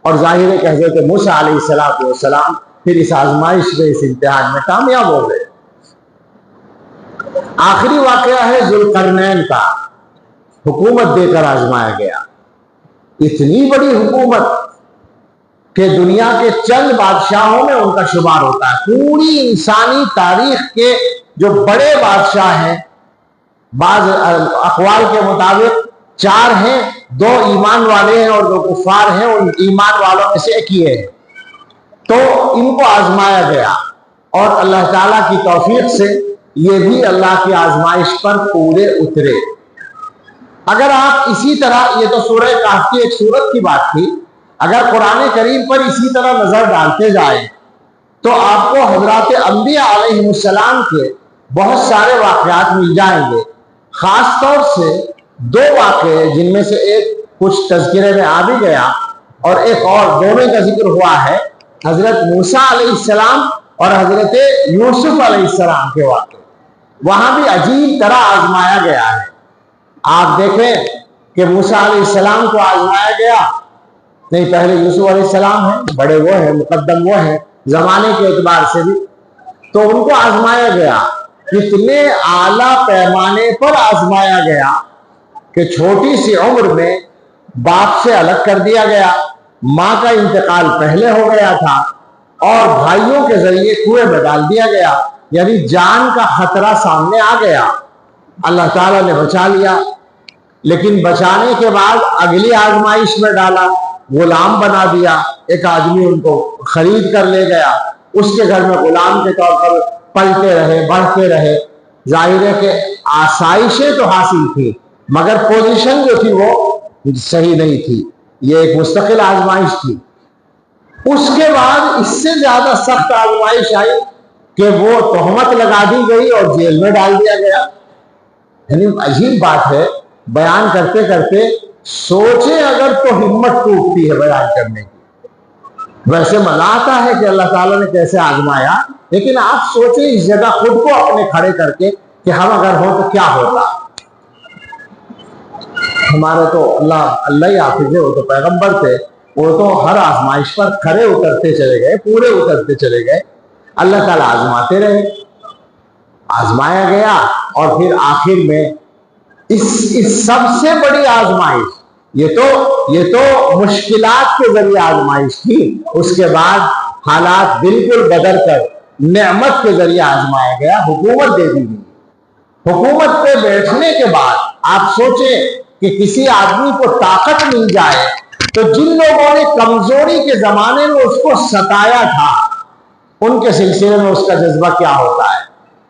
اور ظاہر ہے کہ حضرت موسیٰ علیہ السلام پھر اس آزمائش میں، اس امتحان میں کامیاب ہو گئے۔ آخری واقعہ ہے ذوالقرنین کا، حکومت دے کر آزمایا گیا۔ اتنی بڑی حکومت کہ دنیا کے چند بادشاہوں میں ان کا شمار ہوتا ہے۔ پوری انسانی تاریخ کے جو بڑے بادشاہ ہیں، بعض اقوال کے مطابق 4 ہیں، 2 ایمان والے ہیں اور 2 کفار ہیں، ان ایمان والوں میں سے ایک ہی ہے۔ تو ان کو آزمایا گیا، اور اللہ تعالیٰ کی توفیق سے یہ بھی اللہ کی آزمائش پر پورے اترے۔ اگر آپ اسی طرح، یہ تو سورہ کہف کی ایک سورت کی بات تھی، اگر قرآن کریم پر اسی طرح نظر ڈالتے جائیں تو آپ کو حضرات انبیاء علیہ السلام کے بہت سارے واقعات مل جائیں گے۔ خاص طور سے 2 واقعے، جن میں سے ایک کچھ تذکرے میں آ بھی گیا اور ایک اور، دونوں کا ذکر ہوا ہے، حضرت موسیٰ علیہ السلام اور حضرت یوسف علیہ السلام کے واقعے۔ وہاں بھی عجیب طرح آزمایا گیا ہے۔ آپ دیکھیں کہ موسیٰ علیہ السلام کو آزمایا گیا، نہیں پہلے یوسف علیہ السلام ہیں، بڑے وہ ہیں، مقدم وہ ہیں زمانے کے اعتبار سے بھی، تو ان کو آزمایا گیا۔ کتنے اعلیٰ پیمانے پر آزمایا گیا کہ چھوٹی سی عمر میں باپ سے الگ کر دیا گیا، ماں کا انتقال پہلے ہو گیا تھا، اور بھائیوں کے ذریعے کنویں میں ڈال دیا گیا، یعنی جان کا خطرہ سامنے آ گیا۔ اللہ تعالیٰ نے بچا لیا، لیکن بچانے کے بعد اگلی آزمائش میں ڈالا، غلام بنا دیا۔ ایک آدمی ان کو خرید کر لے گیا، اس کے گھر میں غلام کے طور پر پلتے رہے، بڑھتے رہے۔ ظاہر ہے کہ آسائشیں تو حاصل تھی، مگر پوزیشن جو تھی وہ صحیح نہیں تھی۔ یہ ایک مستقل آزمائش تھی۔ اس کے بعد اس سے زیادہ سخت آزمائش آئی کہ وہ تہمت لگا دی گئی اور جیل میں ڈال دیا گیا۔ یعنی عجیب بات ہے، بیان کرتے کرتے سوچیں اگر تو ہمت ٹوٹتی ہے بیان کرنے کی۔ ویسے مزہ آتا ہے کہ اللہ تعالیٰ نے کیسے آزمایا، لیکن آپ سوچیں اس جگہ خود کو اپنے کھڑے کر کے کہ ہم اگر ہوں تو کیا ہوتا۔ ہمارے تو اللہ ہی حافظ ہے، وہ تو پیغمبر تھے، وہ تو ہر آزمائش پر کھڑے اترتے چلے گئے، پورے اترتے چلے گئے۔ اللہ تعالیٰ آزماتے رہے، آزمایا گیا، اور پھر آخر میں اس سب سے بڑی آزمائش، یہ تو مشکلات کے ذریعے آزمائش تھی، اس کے بعد حالات بالکل بدل کر نعمت کے ذریعے آزمایا گیا، حکومت دے دی گئی۔ حکومت پہ بیٹھنے کے بعد آپ سوچیں کہ کسی آدمی کو طاقت مل جائے تو جن لوگوں نے کمزوری کے زمانے میں اس کو ستایا تھا، ان کے سلسلے میں اس کا جذبہ کیا ہوتا ہے۔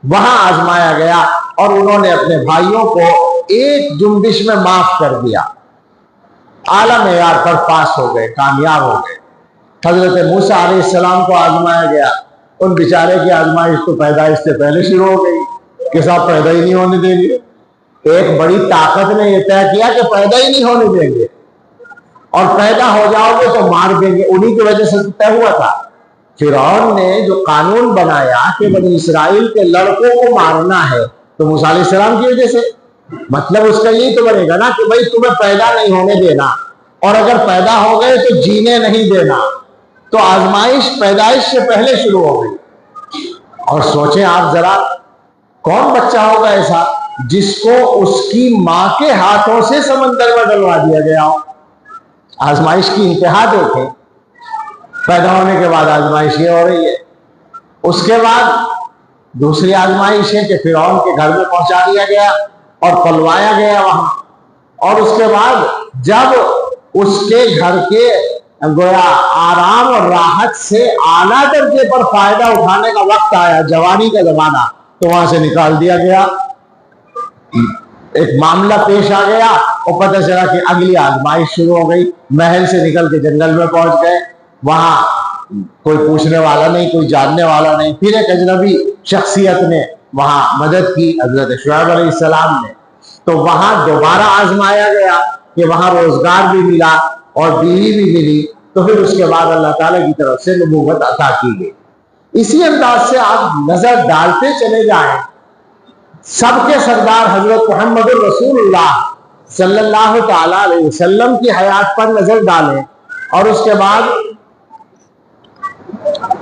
وہاں آزمایا گیا، اور انہوں نے اپنے بھائیوں کو ایک جنبش میں معاف کر دیا، اعلیٰ معیار پر پاس ہو گئے، کامیاب ہو گئے۔ حضرت موسیٰ علیہ السلام کو آزمایا گیا، ان بیچارے کی آزمائش تو پیدائش سے پہلے شروع ہو گئی کہ صاحب پیدا ہی نہیں ہونے دیں گے۔ ایک بڑی طاقت نے یہ طے کیا کہ پیدا ہی نہیں ہونے دیں گے، اور پیدا ہو جاؤ گے تو مار دیں گے۔ انہی کی وجہ سے طے ہوا تھا۔ فرعون نے جو قانون بنایا کہ بنی اسرائیل کے لڑکوں کو مارنا ہے، تو موسیٰ علیہ السلام کی وجہ سے، مطلب اس کا یہی تو بنے گا نا کہ بھائی تمہیں پیدا نہیں ہونے دینا، اور اگر پیدا ہو گئے تو جینے نہیں دینا۔ تو آزمائش پیدائش سے پہلے شروع ہو گئی۔ اور سوچیں آپ ذرا، کون بچہ ہوگا ایسا جس کو اس کی ماں کے ہاتھوں سے سمندر میں ڈلوا دیا گیا ہو؟ آزمائش کی انتہا دیکھیں۔ پیدا ہونے کے بعد آزمائش یہ ہو رہی ہے۔ اس کے بعد دوسری آزمائش ہے کہ فرعون کے گھر میں پہنچا دیا گیا اور پلوایا گیا وہاں، اور اس کے بعد جب اس کے گھر کے گویا آرام اور راحت سے اعلیٰ درجے پر فائدہ اٹھانے کا وقت آیا، جوانی کا زمانہ، تو وہاں سے نکال دیا گیا۔ ایک معاملہ پیش آ گیا اور پتہ چلا کہ اگلی آزمائش شروع ہو گئی، محل سے نکل کے جنگل میں پہنچ گئے، وہاں کوئی پوچھنے والا نہیں، کوئی جاننے والا نہیں، پھر ایک اجنبی شخصیت نے وہاں مدد کی، حضرت شعیب علیہ السلام نے، تو وہاں دوبارہ آزمایا گیا کہ وہاں روزگار بھی ملا اور بیوی بھی ملی، تو پھر اس کے بعد اللہ تعالیٰ کی طرف سے نبوت عطا کی گئی۔ اسی انداز سے آپ نظر ڈالتے چلے جائیں، سب کے سردار حضرت محمد رسول اللہ صلی اللہ تعالی علیہ وسلم کی حیات پر نظر ڈالیں اور اس کے بعد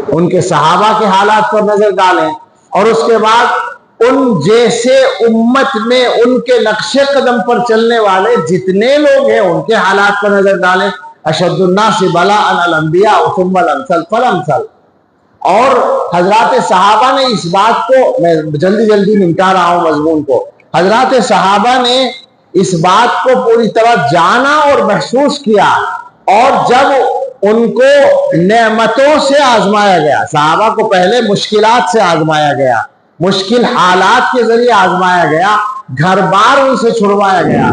ان کے صحابہ کے حالات پر نظر ڈالیں اور اس کے بعد ان جیسے امت میں ان کے نقش قدم پر چلنے والے جتنے لوگ ہیں ان کے حالات پر نظر ڈالیں۔ اشد الناس بلاء الانبیاء ثم الامثل فالامثل، اور حضرات صحابہ نے اس بات کو، میں جلدی جلدی نمٹا رہا ہوں مضمون کو، حضرات صحابہ نے اس بات کو پوری طرح جانا اور محسوس کیا، اور جب ان کو نعمتوں سے آزمایا گیا، صحابہ کو پہلے مشکلات سے آزمایا گیا، مشکل حالات کے ذریعے آزمایا گیا، گھر بار ان سے چھڑوایا گیا۔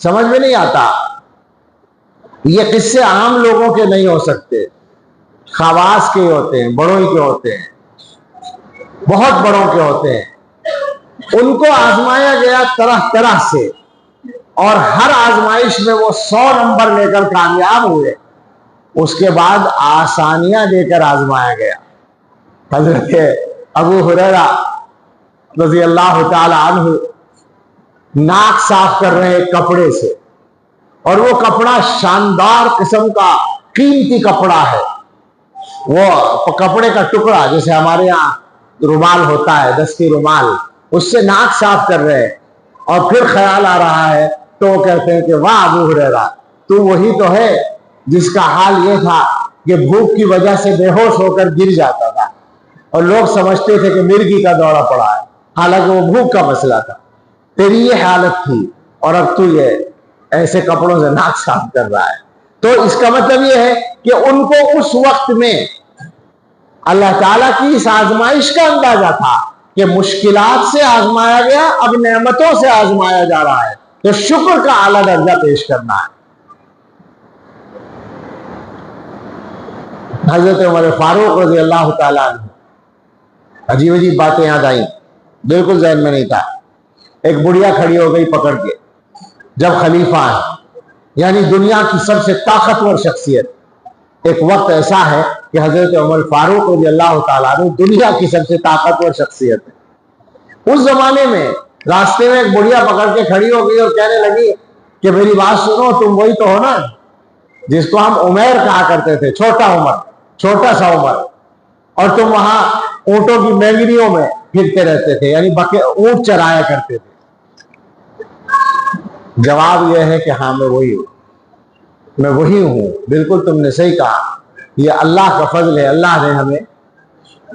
سمجھ میں نہیں آتا، یہ قصے عام لوگوں کے نہیں ہو سکتے، خواص کے ہوتے ہیں، بڑوں کے ہوتے ہیں، بہت بڑوں کے ہوتے ہیں۔ ان کو آزمایا گیا طرح طرح سے، اور ہر آزمائش میں وہ 100 نمبر لے کر کامیاب ہوئے۔ اس کے بعد آسانیاں دے کر آزمایا گیا۔ حضرت ابو ہریرہ رضی اللہ تعالی عنہ ناک صاف کر رہے کپڑے سے، اور وہ کپڑا شاندار قسم کا قیمتی کپڑا ہے، وہ کپڑے کا ٹکڑا جیسے ہمارے یہاں رومال ہوتا ہے، دستی رومال، اس سے ناک صاف کر رہے، اور پھر خیال آ رہا ہے تو وہ کہتے ہیں کہ واہ ابو ہریرہ، تو وہی تو ہے جس کا حال یہ تھا کہ بھوک کی وجہ سے بے ہوش ہو کر گر جاتا تھا اور لوگ سمجھتے تھے کہ مرگی کا دورہ پڑا ہے، حالانکہ وہ بھوک کا مسئلہ تھا۔ تیری یہ حالت تھی اور اب تو یہ ایسے کپڑوں سے ناک صاف کر رہا ہے۔ تو اس کا مطلب یہ ہے کہ ان کو اس وقت میں اللہ تعالیٰ کی اس آزمائش کا اندازہ تھا کہ مشکلات سے آزمایا گیا، اب نعمتوں سے آزمایا جا رہا ہے، تو شکر کا اعلیٰ درجہ پیش کرنا ہے۔ حضرت عمر فاروق رضی اللہ تعالیٰ عنہ، عجیب عجیب باتیں یاد آئیں، بالکل ذہن میں نہیں تھا۔ ایک بڑھیا کھڑی ہو گئی پکڑ کے، جب خلیفہ ہے، یعنی دنیا کی سب سے طاقتور شخصیت، ایک وقت ایسا ہے کہ حضرت عمر فاروق رضی اللہ تعالیٰ عنہ دنیا کی سب سے طاقتور شخصیت ہے۔ اس زمانے میں راستے میں ایک بڑھیا پکڑ کے کھڑی ہو گئی اور کہنے لگی کہ میری بات سنو، تم وہی تو ہو نا جس کو ہم عمیر کہا کرتے تھے، چھوٹا عمر، چھوٹا سا عمر، اور تم وہاں اونٹوں کی مینگنیوں میں پھرتے رہتے تھے، یعنی اونٹ چرایا کرتے تھے۔ جواب یہ ہے کہ ہاں میں وہی ہوں، میں وہی ہوں، بالکل تم نے صحیح کہا، یہ اللہ کا فضل ہے، اللہ نے ہمیں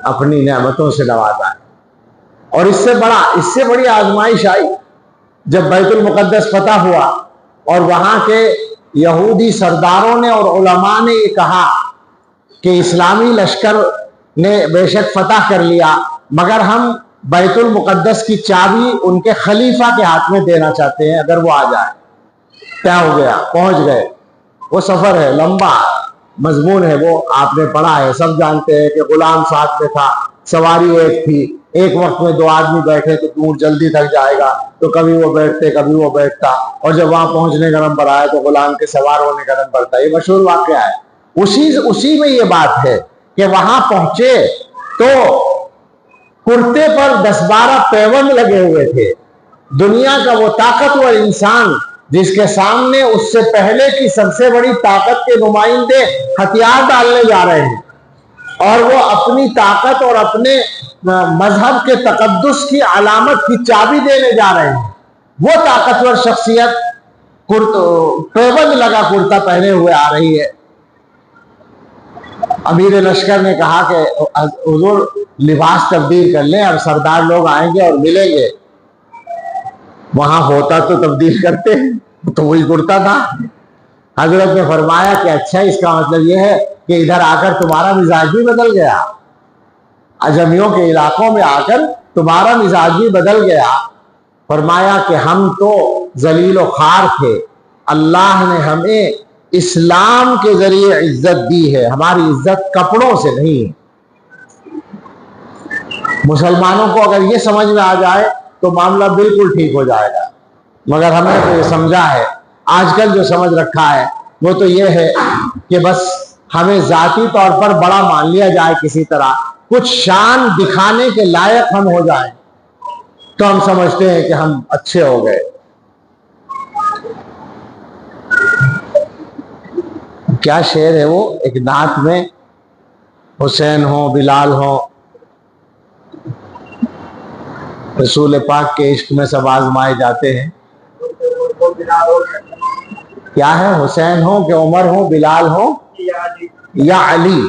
اپنی نعمتوں سے نوازا ہے۔ اور اس سے بڑی آزمائش آئی جب بیت المقدس فتح ہوا اور وہاں کے یہودی سرداروں نے اور علماء نے یہ کہا کہ اسلامی لشکر نے بے شک فتح کر لیا، مگر ہم بیت المقدس کی چابی ان کے خلیفہ کے ہاتھ میں دینا چاہتے ہیں، اگر وہ آ جائے۔ کیا ہو گیا؟ پہنچ گئے۔ وہ سفر ہے، لمبا مضمون ہے، وہ آپ نے پڑھا ہے، سب جانتے ہیں کہ غلام ساتھ میں تھا، سواری ایک تھی، ایک وقت میں 2 آدمی بیٹھے تو دور جلدی تک جائے گا، تو کبھی وہ بیٹھتے کبھی وہ بیٹھتا، اور جب وہاں پہنچنے کا نمبر آیا تو غلام کے سوار ہونے کا نمبر تھا۔ یہ مشہور واقعہ ہے۔ اسی میں یہ بات ہے کہ وہاں پہنچے تو کرتے پر 10-12 پیوند لگے ہوئے تھے۔ دنیا کا وہ طاقتور انسان جس کے سامنے اس سے پہلے کی سب سے بڑی طاقت کے نمائندے ہتھیار ڈالنے جا رہے ہیں، اور وہ اپنی طاقت اور اپنے مذہب کے تقدس کی علامت کی چابی دینے جا رہے ہیں، وہ طاقتور شخصیت پیوند لگا کرتا پہنے ہوئے آ رہی ہے۔ امیر لشکر نے کہا کہ حضور لباس تبدیل کر لیں، اب سردار لوگ آئیں گے اور ملیں گے۔ وہاں ہوتا تو تبدیل کرتے ہیں، تو وہی کرتا تھا۔ حضرت نے فرمایا کہ اچھا اس کا مطلب یہ ہے کہ ادھر آ کر تمہارا مزاج بھی بدل گیا، اجمیوں کے علاقوں میں آ کر تمہارا مزاج بھی بدل گیا۔ فرمایا کہ ہم تو ذلیل و خوار تھے، اللہ نے ہمیں اسلام کے ذریعے عزت دی ہے، ہماری عزت کپڑوں سے نہیں۔ مسلمانوں کو اگر یہ سمجھ میں آ جائے تو معاملہ بالکل ٹھیک ہو جائے گا، مگر ہم نے تو یہ سمجھا ہے، آج کل جو سمجھ رکھا ہے وہ تو یہ ہے کہ بس ہمیں ذاتی طور پر بڑا مان لیا جائے، کسی طرح کچھ شان دکھانے کے لائق ہم ہو جائیں تو ہم سمجھتے ہیں کہ ہم اچھے ہو گئے۔ کیا شعر ہے وہ ایک نعت میں، حسین ہو بلال ہو، رسول پاک کے عشق میں سب آزمائے جاتے ہیں۔ کیا ہے؟ حسین ہو کہ عمر ہو، بلال ہو یا علی،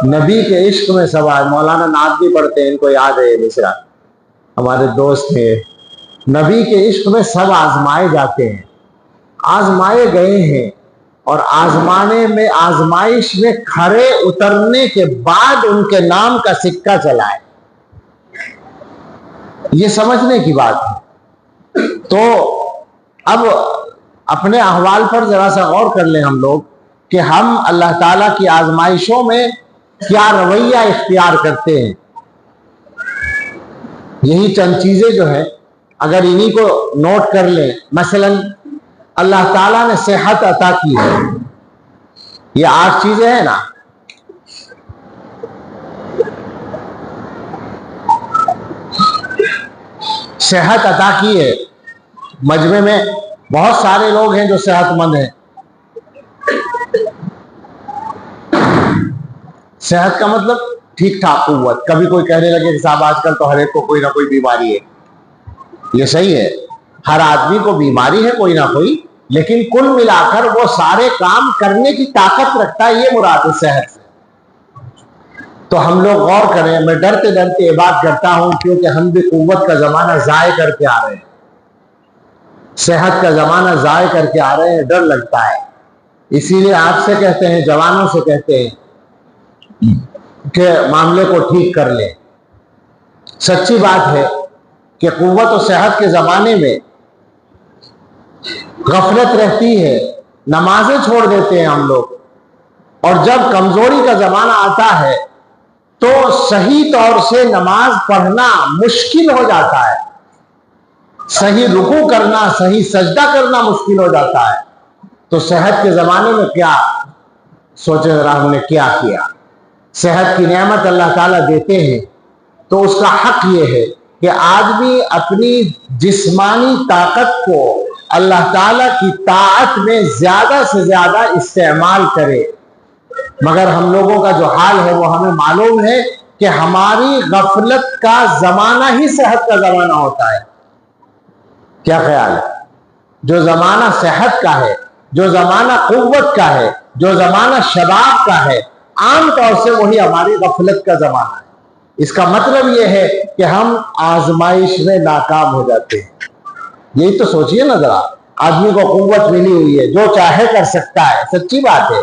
نبی کے عشق میں سب آزمائے۔ مولانا نعت بھی پڑھتے ہیں، ان کو یاد ہے یہ مصرع، ہمارے دوست تھے۔ نبی کے عشق میں سب آزمائے جاتے ہیں، آزمائے گئے ہیں، اور آزمانے میں آزمائش میں کھڑے اترنے کے بعد ان کے نام کا سکہ چلا ہے۔ یہ سمجھنے کی بات ہے۔ تو اب اپنے احوال پر ذرا سا غور کر لیں ہم لوگ کہ ہم اللہ تعالیٰ کی آزمائشوں میں کیا رویہ اختیار کرتے ہیں۔ یہی چند چیزیں جو ہیں اگر انہی کو نوٹ کر لیں، مثلا اللہ تعالیٰ نے صحت عطا کی ہے، یہ 8 چیزیں ہیں نا، صحت عطا کی ہے۔ مجمع میں بہت سارے لوگ ہیں جو صحت مند ہیں۔ صحت کا مطلب ٹھیک ٹھاک قوت۔ کبھی کوئی کہنے لگے کہ صاحب آج کل تو ہر ایک کو کوئی نہ کوئی بیماری ہے، یہ صحیح ہے، ہر آدمی کو بیماری ہے کوئی نہ کوئی، لیکن کل ملا کر وہ سارے کام کرنے کی طاقت رکھتا ہے، یہ مراد ہے صحت سے۔ تو ہم لوگ غور کریں، میں ڈرتے ڈرتے یہ بات کرتا ہوں کیونکہ ہم بھی قوت کا زمانہ ضائع کر کے آ رہے ہیں، صحت کا زمانہ ضائع کر کے آ رہے ہیں، ڈر لگتا ہے۔ اسی لیے آپ سے کہتے ہیں، جوانوں سے کہتے ہیں کہ معاملے کو ٹھیک کر لیں۔ سچی بات ہے کہ قوت و صحت کے زمانے میں غفلت رہتی ہے، نمازیں چھوڑ دیتے ہیں ہم لوگ، اور جب کمزوری کا زمانہ آتا ہے تو صحیح طور سے نماز پڑھنا مشکل ہو جاتا ہے، صحیح رکوع کرنا، صحیح سجدہ کرنا مشکل ہو جاتا ہے۔ تو صحت کے زمانے میں کیا سوچیں ذرا، ہم نے کیا کیا؟ صحت کی نعمت اللہ تعالیٰ دیتے ہیں تو اس کا حق یہ ہے کہ آدمی اپنی جسمانی طاقت کو اللہ تعالیٰ کی طاعت میں زیادہ سے زیادہ استعمال کرے، مگر ہم لوگوں کا جو حال ہے وہ ہمیں معلوم ہے کہ ہماری غفلت کا زمانہ ہی صحت کا زمانہ ہوتا ہے۔ کیا خیال ہے؟ جو زمانہ صحت کا ہے، جو زمانہ قوت کا ہے، جو زمانہ شباب کا ہے، عام طور سے وہی ہماری غفلت کا زمانہ ہے۔ اس کا مطلب یہ ہے کہ ہم آزمائش میں ناکام ہو جاتے ہیں۔ یہی تو سوچئے نا ذرا، آدمی کو قوت ملی ہوئی ہے، جو چاہے کر سکتا ہے، سچی بات ہے۔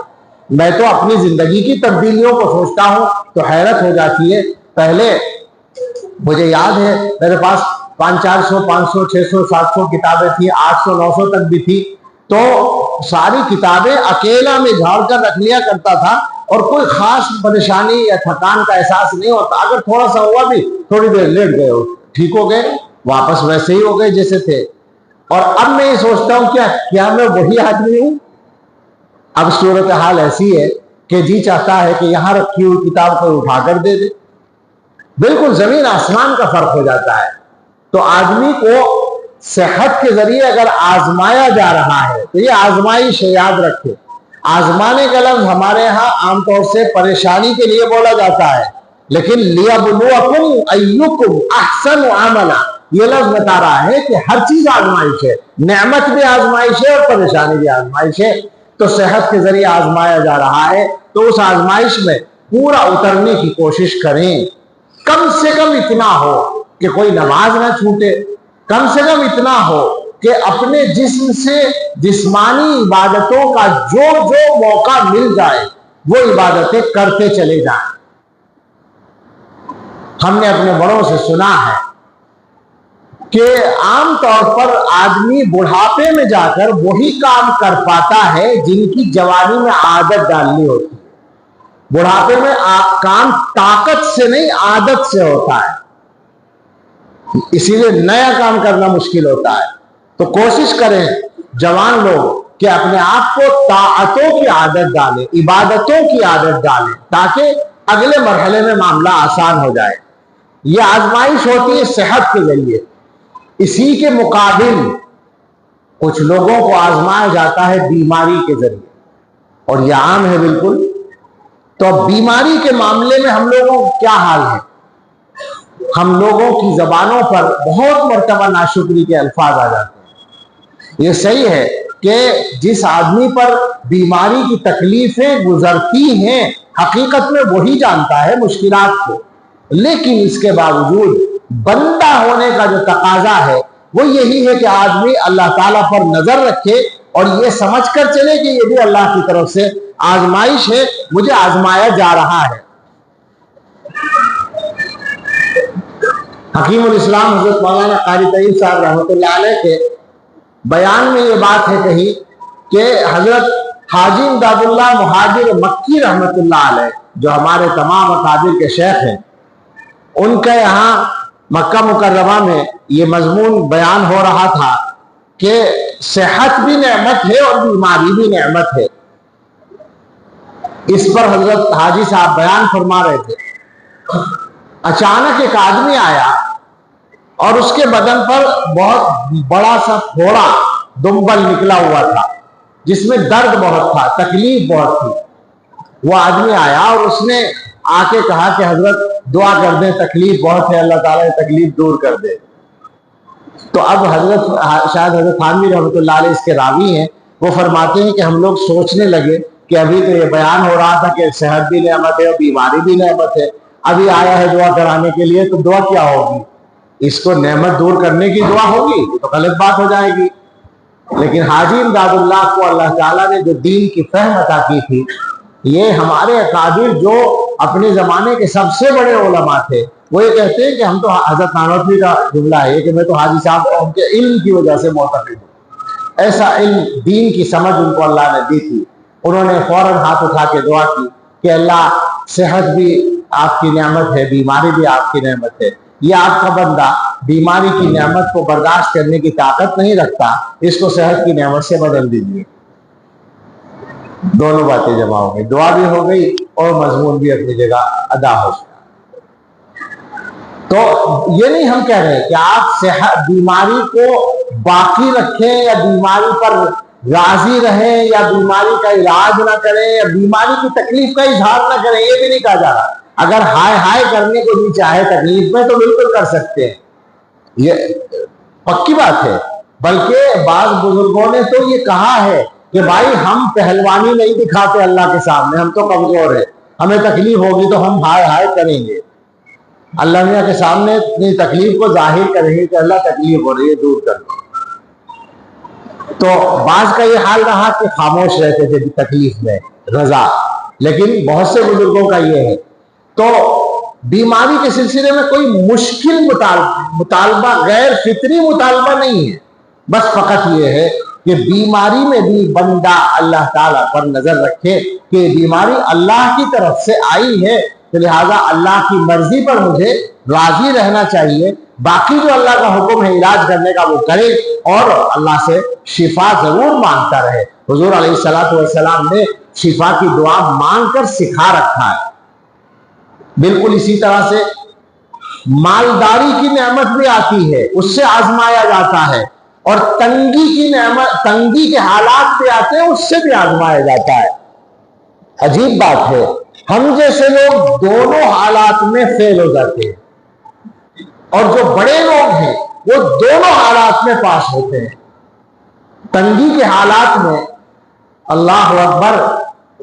میں تو اپنی زندگی کی تبدیلیوں کو سوچتا ہوں تو حیرت ہو جاتی ہے۔ پہلے مجھے یاد ہے میرے پاس 400 500 600 700 کتابیں تھیں، 800 900 تک بھی تھی، تو ساری کتابیں اکیلا میں جھاڑ کر رکھ لیا کرتا تھا، اور کوئی خاص پریشانی یا تھکان کا احساس نہیں ہوتا۔ اگر تھوڑا سا ہوا بھی، تھوڑی دیر لیٹ گئے ہو، ٹھیک ہو گئے، واپس ویسے ہی ہو گئے جیسے تھے۔ اور اب میں یہ سوچتا ہوں کیا میں وہی آدمی ہوں؟ اب صورتحال ایسی ہے کہ جی چاہتا ہے کہ یہاں رکھی ہوئی کتاب کو اٹھا کر دے دے، بالکل زمین آسمان کا فرق ہو جاتا ہے۔ تو آدمی کو صحت کے ذریعے اگر آزمایا جا رہا ہے تو یہ آزمائش ہے، یاد رکھے۔ آزمانے کا لفظ ہمارے ہاں عام طور سے پریشانی کے لیے بولا جاتا ہے، لیکن لِيَبْلُوَكُمْ أَيُّكُمْ أَحْسَنُ عَمَلًا، یہ لفظ بتا رہا ہے کہ ہر چیز آزمائش ہے، نعمت بھی آزمائش ہے اور پریشانی بھی آزمائش ہے۔ تو صحت کے ذریعے آزمایا جا رہا ہے تو اس آزمائش میں پورا اترنے کی کوشش کریں۔ کم سے کم اتنا ہو کہ کوئی نماز نہ چھوٹے، کم سے کم اتنا ہو کہ اپنے جسم سے جسمانی عبادتوں کا جو جو موقع مل جائے وہ عبادتیں کرتے چلے جائیں۔ ہم نے اپنے بڑوں سے سنا ہے کہ عام طور پر آدمی بڑھاپے میں جا کر وہی کام کر پاتا ہے جن کی جوانی میں عادت ڈالنی ہوتی ہے۔ بڑھاپے میں کام طاقت سے نہیں عادت سے ہوتا ہے، اسی لیے نیا کام کرنا مشکل ہوتا ہے۔ تو کوشش کریں جوان لوگ کہ اپنے آپ کو طاعتوں کی عادت ڈالیں، عبادتوں کی عادت ڈالیں، تاکہ اگلے مرحلے میں معاملہ آسان ہو جائے۔ یہ آزمائش ہوتی ہے صحت کے ذریعے، اسی کے مقابل کچھ لوگوں کو آزمایا جاتا ہے بیماری کے ذریعے، اور یہ عام ہے بالکل۔ تو اب بیماری کے معاملے میں ہم لوگوں کو کیا حال ہے؟ ہم لوگوں کی زبانوں پر بہت مرتبہ ناشکری کے الفاظ آ جاتے ہیں۔ یہ صحیح ہے کہ جس آدمی پر بیماری کی تکلیفیں گزرتی ہیں حقیقت میں وہی جانتا ہے مشکلات کو، لیکن اس کے باوجود بندہ ہونے کا جو تقاضا ہے وہ یہی ہے کہ آدمی اللہ تعالیٰ پر نظر رکھے اور یہ سمجھ کر چلے کہ یہ بھی اللہ کی طرف سے آزمائش ہے، مجھے آزمایا جا رہا ہے۔ حکیم الاسلام حضرت مولانا قاری طیب صاحب رحمۃ اللہ علیہ کے بیان میں یہ بات ہے کہی کہ حضرت حاجی امداد اللہ مہاجر مکی رحمۃ اللہ علیہ جو ہمارے تمام اکابر کے شیخ ہیں، ان کا یہاں مکہ مکرمہ میں یہ مضمون بیان ہو رہا تھا کہ صحت بھی نعمت ہے اور بیماری بھی نعمت ہے۔ اس پر حضرت حاجی صاحب بیان فرما رہے تھے، اچانک ایک آدمی آیا اور اس کے بدن پر بہت بڑا سا پھوڑا دمبل نکلا ہوا تھا جس میں درد بہت تھا، تکلیف بہت تھی۔ وہ آدمی آیا اور اس نے آ کے کہا کہ حضرت دعا کر دیں، تکلیف بہت ہے، اللہ تعالیٰ یہ تکلیف دور کر دے۔ تو اب شاید حضرت تھانوی رحمۃ اللہ علیہ اس کے راوی ہیں، وہ فرماتے ہیں کہ ہم لوگ سوچنے لگے کہ ابھی تو یہ بیان ہو رہا تھا کہ صحت بھی نعمت ہے اور بیماری بھی نعمت ہے، ابھی آیا ہے دعا کرانے کے لیے، تو دعا کیا ہوگی؟ اس کو نعمت دور کرنے کی دعا ہوگی؟ یہ تو غلط بات ہو جائے گی۔ لیکن حاجی امداد اللہ کو اللہ تعالیٰ نے جو دین کی فہم عطا کی تھی، یہ ہمارے اکابر جو اپنے زمانے کے سب سے بڑے علماء تھے، وہ یہ کہتے ہیں کہ ہم تو حضرت نانوتوی کا جملہ ہے کہ میں تو حاجی صاحب ان کے علم کی وجہ سے معتقد ہوں۔ ایسا علم، دین کی سمجھ ان کو اللہ نے دی تھی۔ انہوں نے فوراً ہاتھ اٹھا کے دعا کی کہ اللہ صحت بھی آپ کی نعمت ہے، بیماری بھی آپ کی نعمت ہے، یہ آپ کا بندہ بیماری کی نعمت کو برداشت کرنے کی طاقت نہیں رکھتا، اس کو صحت کی نعمت سے بدل دیجیے۔ دونوں باتیں جمع ہو گئی، دعا بھی ہو گئی اور مضمون بھی اپنی جگہ ادا ہو گیا۔ تو یہ نہیں ہم کہہ رہے کہ آپ بیماری کو باقی رکھیں یا بیماری پر راضی رہیں یا بیماری کا علاج نہ کریں یا بیماری کی تکلیف کا اظہار نہ کریں، یہ بھی نہیں کہا جا رہا۔ اگر ہائے ہائے کرنے کو بھی چاہے تکلیف میں تو بالکل کر سکتے ہیں، یہ پکی بات ہے۔ بلکہ بعض بزرگوں نے تو یہ کہا ہے کہ بھائی ہم پہلوانی نہیں دکھاتے اللہ کے سامنے، ہم تو کمزور ہیں، ہمیں تکلیف ہوگی تو ہم ہائے ہائے کریں گے، اللہ میاں کے سامنے اپنی تکلیف کو ظاہر کریں گے کہ اللہ تکلیف ہو رہی ہے، دور کر دو۔ تو بعض کا یہ حال رہا کہ خاموش رہتے تھے تکلیف میں رضا، لیکن بہت سے بزرگوں کا یہ ہے۔ تو بیماری کے سلسلے میں کوئی مشکل مطالبہ، غیر فطری مطالبہ نہیں ہے، بس فقط یہ ہے کہ بیماری میں بھی بندہ اللہ تعالیٰ پر نظر رکھے کہ بیماری اللہ کی طرف سے آئی ہے، تو لہٰذا اللہ کی مرضی پر مجھے راضی رہنا چاہیے، باقی جو اللہ کا حکم ہے علاج کرنے کا وہ کرے اور اللہ سے شفا ضرور مانگتا رہے۔ حضور علیہ السلام نے شفا کی دعا مانگ کر سکھا رکھا ہے۔ بالکل اسی طرح سے مالداری کی نعمت بھی آتی ہے، اس سے آزمایا جاتا ہے، اور تنگی کی نعمت، تنگی کے حالات بھی آتے ہیں، اس سے بھی آزمایا جاتا ہے۔ عجیب بات ہے، ہم جیسے لوگ دونوں حالات میں فیل ہو جاتے ہیں، اور جو بڑے لوگ ہیں وہ دونوں حالات میں پاس ہوتے ہیں۔ تنگی کے حالات میں اللہ اکبر،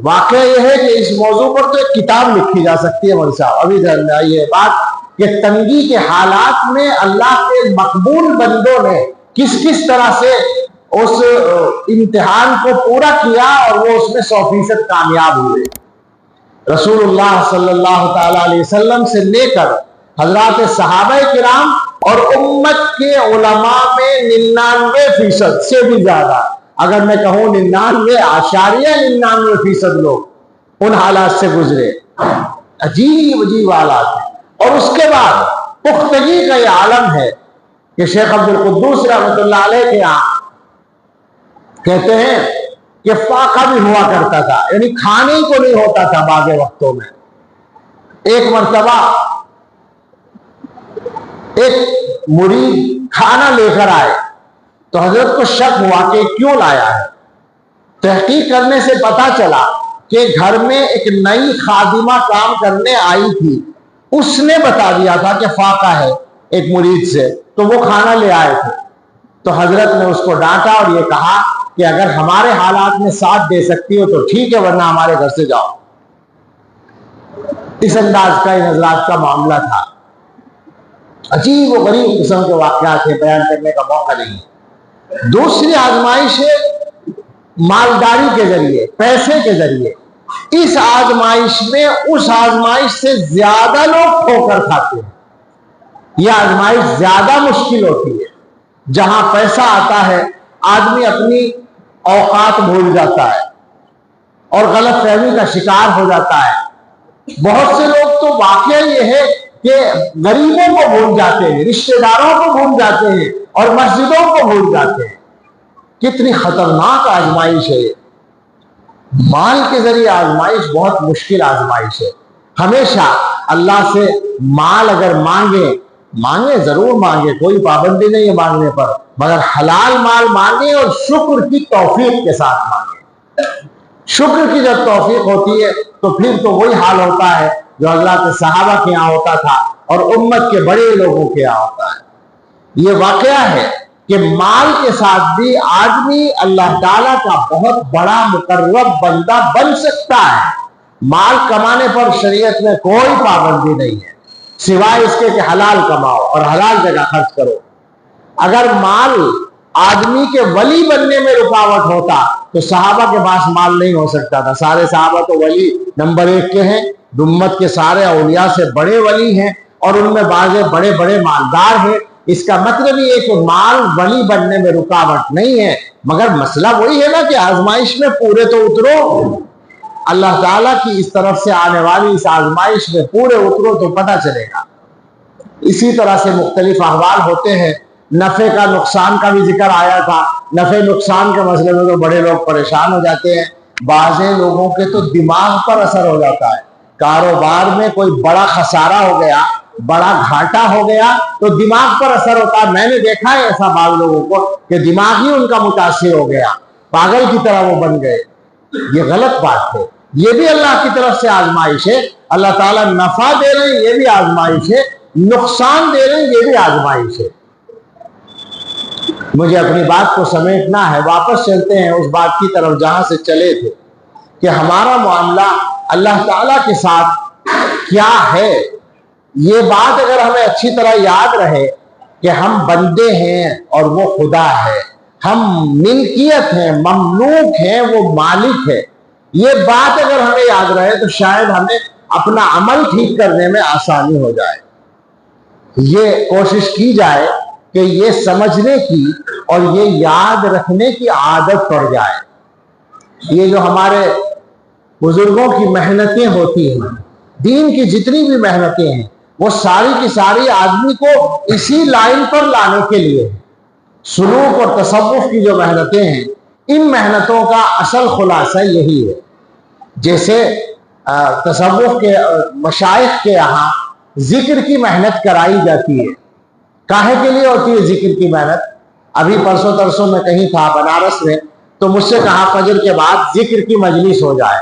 واقعہ یہ ہے کہ اس موضوع پر تو ایک کتاب لکھی جا سکتی ہے مولوی صاحب، ابھی جان یہ بات کہ تنگی کے حالات میں اللہ کے مقبول بندوں نے کس کس طرح سے اس امتحان کو پورا کیا اور وہ اس میں 100% کامیاب ہوئے۔ رسول اللہ صلی اللہ تعالی علیہ وسلم سے لے کر حضرات صحابہ کرام اور امت کے علماء میں 99% سے بھی زیادہ، اگر میں کہوں 99.99% لوگ ان حالات سے گزرے، عجیب عجیب حالات ہیں۔ اور اس کے بعد پختگی کا یہ عالم ہے کہ شیخ عبد القدوس رحمۃ اللہ علیہ کے یہاں کہتے ہیں کہ فاقہ بھی ہوا کرتا تھا، یعنی کھانے ہی کو نہیں ہوتا تھا بعض وقتوں میں۔ ایک مرتبہ ایک مرید کھانا لے کر آئے تو حضرت کو شک ہوا کہ کیوں لایا ہے۔ تحقیق کرنے سے پتا چلا کہ گھر میں ایک نئی خادمہ کام کرنے آئی تھی، اس نے بتا دیا تھا کہ فاقہ ہے ایک مرید سے، تو وہ کھانا لے آئے تھے۔ تو حضرت نے اس کو ڈانٹا اور یہ کہا کہ اگر ہمارے حالات میں ساتھ دے سکتی ہو تو ٹھیک ہے، ورنہ ہمارے گھر سے جاؤ۔ اس انداز کا ان حضرات کا معاملہ تھا۔ عجیب و غریب قسم کے واقعات ہیں، بیان کرنے کا موقع نہیں۔ دوسری آزمائش ہے مالداری کے ذریعے، پیسے کے ذریعے۔ اس آزمائش میں اس آزمائش سے زیادہ لوگ ٹھوکر کھاتے ہیں۔ یہ آزمائش زیادہ مشکل ہوتی ہے۔ جہاں پیسہ آتا ہے آدمی اپنی اوقات بھول جاتا ہے اور غلط فہمی کا شکار ہو جاتا ہے۔ بہت سے لوگ تو واقعہ یہ ہے کہ غریبوں کو بھول جاتے ہیں، رشتہ داروں کو بھول جاتے ہیں اور مسجدوں کو بھول جاتے ہیں۔ کتنی خطرناک آزمائش ہے یہ۔ مال کے ذریعے آزمائش بہت مشکل آزمائش ہے۔ ہمیشہ اللہ سے مال اگر مانگے ضرور مانگے، کوئی پابندی نہیں ہے مانگنے پر، مگر حلال مال مانگے اور شکر کی توفیق کے ساتھ مانگے۔ شکر کی جب توفیق ہوتی ہے تو پھر تو وہی حال ہوتا ہے جو حضرات صحابہ کے یہاں ہوتا تھا اور امت کے بڑے لوگوں کے یہاں ہوتا ہے۔ یہ واقعہ ہے کہ مال کے ساتھ بھی آدمی اللہ تعالیٰ کا بہت بڑا مقرب بندہ بن سکتا ہے۔ مال کمانے پر شریعت میں کوئی پابندی نہیں ہے، سوائے اس کے کہ حلال کماؤ اور حلال جگہ خرچ کرو۔ اگر مال آدمی کے ولی بننے میں رکاوٹ ہوتا تو صحابہ کے پاس مال نہیں ہو سکتا تھا۔ سارے صحابہ تو ولی نمبر 1 کے ہیں، امت کے سارے اولیاء سے بڑے ولی ہیں اور ان میں بعض بڑے بڑے مالدار ہیں۔ اس کا مطلب یہ ہے کہ مال ولی بننے میں رکاوٹ نہیں ہے، مگر مسئلہ وہی ہے نا کہ آزمائش میں پورے تو اترو۔ اللہ تعالیٰ کی اس طرف سے آنے والی اس آزمائش میں پورے اترو تو پتہ چلے گا۔ اسی طرح سے مختلف احوال ہوتے ہیں۔ نفع کا نقصان کا بھی ذکر آیا تھا۔ نفع نقصان کے مسئلے میں تو بڑے لوگ پریشان ہو جاتے ہیں۔ بعض لوگوں کے تو دماغ پر اثر ہو جاتا ہے۔ کاروبار میں کوئی بڑا خسارہ ہو گیا، بڑا گھاٹا ہو گیا تو دماغ پر اثر ہوتا ہے۔ میں نے دیکھا ہے ایسا بعض لوگوں کو کہ دماغ ہی ان کا متاثر ہو گیا، پاگل کی طرح وہ بن گئے۔ یہ غلط بات ہے۔ یہ بھی اللہ کی طرف سے آزمائش ہے۔ اللہ تعالیٰ نفع دے رہے ہیں، یہ بھی آزمائش ہے۔ نقصان دے رہے ہیں، یہ بھی آزمائش ہے۔ مجھے اپنی بات کو سمیٹنا ہے، واپس چلتے ہیں اس بات کی طرف جہاں سے چلے تھے کہ ہمارا معاملہ اللہ تعالیٰ کے ساتھ کیا ہے۔ یہ بات اگر ہمیں اچھی طرح یاد رہے کہ ہم بندے ہیں اور وہ خدا ہے، ہم ملکیت ہیں، مملوک ہیں، وہ مالک ہے، یہ بات اگر ہمیں یاد رہے تو شاید ہمیں اپنا عمل ٹھیک کرنے میں آسانی ہو جائے۔ یہ کوشش کی جائے کہ یہ سمجھنے کی اور یہ یاد رکھنے کی عادت پڑ جائے۔ یہ جو ہمارے بزرگوں کی محنتیں ہوتی ہیں، دین کی جتنی بھی محنتیں ہیں، وہ ساری کی ساری آدمی کو اسی لائن پر لانے کے لیے۔ سلوک اور تصوف کی جو محنتیں ہیں، ان محنتوں کا اصل خلاصہ یہی ہے۔ جیسے تصوف کے مشائخ کے یہاں ذکر کی محنت کرائی جاتی ہے۔ کاہے کے لیے ہوتی ہے ذکر کی محنت؟ ابھی پرسوں ترسوں میں کہیں تھا بنارس میں، تو مجھ سے کہا فجر کے بعد ذکر کی مجلس ہو جائے۔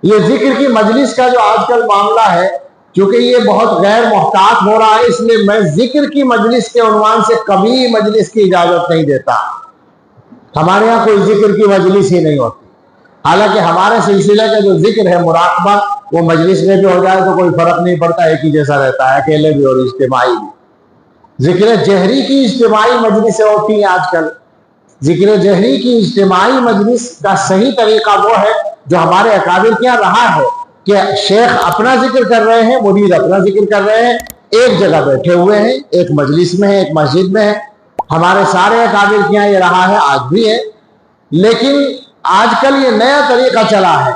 یہ ذکر کی مجلس کا جو آج کل معاملہ ہے، کیونکہ یہ بہت غیر محتاط ہو رہا ہے، اس لیے میں ذکر کی مجلس کے عنوان سے کبھی مجلس کی اجازت نہیں دیتا۔ ہمارے ہاں کوئی ذکر کی مجلس ہی نہیں ہوتی۔ حالانکہ ہمارے سلسلے کا جو ذکر ہے مراقبہ، وہ مجلس میں بھی ہو جائے تو کوئی فرق نہیں پڑتا، ایک ہی جیسا رہتا ہے، اکیلے بھی اور اجتماعی بھی۔ ذکر جہری کی اجتماعی مجلسیں ہوتی ہیں آج کل. ذکر جہری کی اجتماعی مجلس کا صحیح طریقہ وہ ہے جو ہمارے اکابر کیا رہا ہے کہ شیخ اپنا ذکر کر رہے ہیں, مرید اپنا ذکر کر رہے ہیں, ایک جگہ بیٹھے ہوئے ہیں, ایک مجلس میں ہے, ایک مسجد میں ہے. ہمارے سارے اکابر کیا یہ رہا ہے, آج بھی ہے. لیکن آج کل یہ نیا طریقہ چلا ہے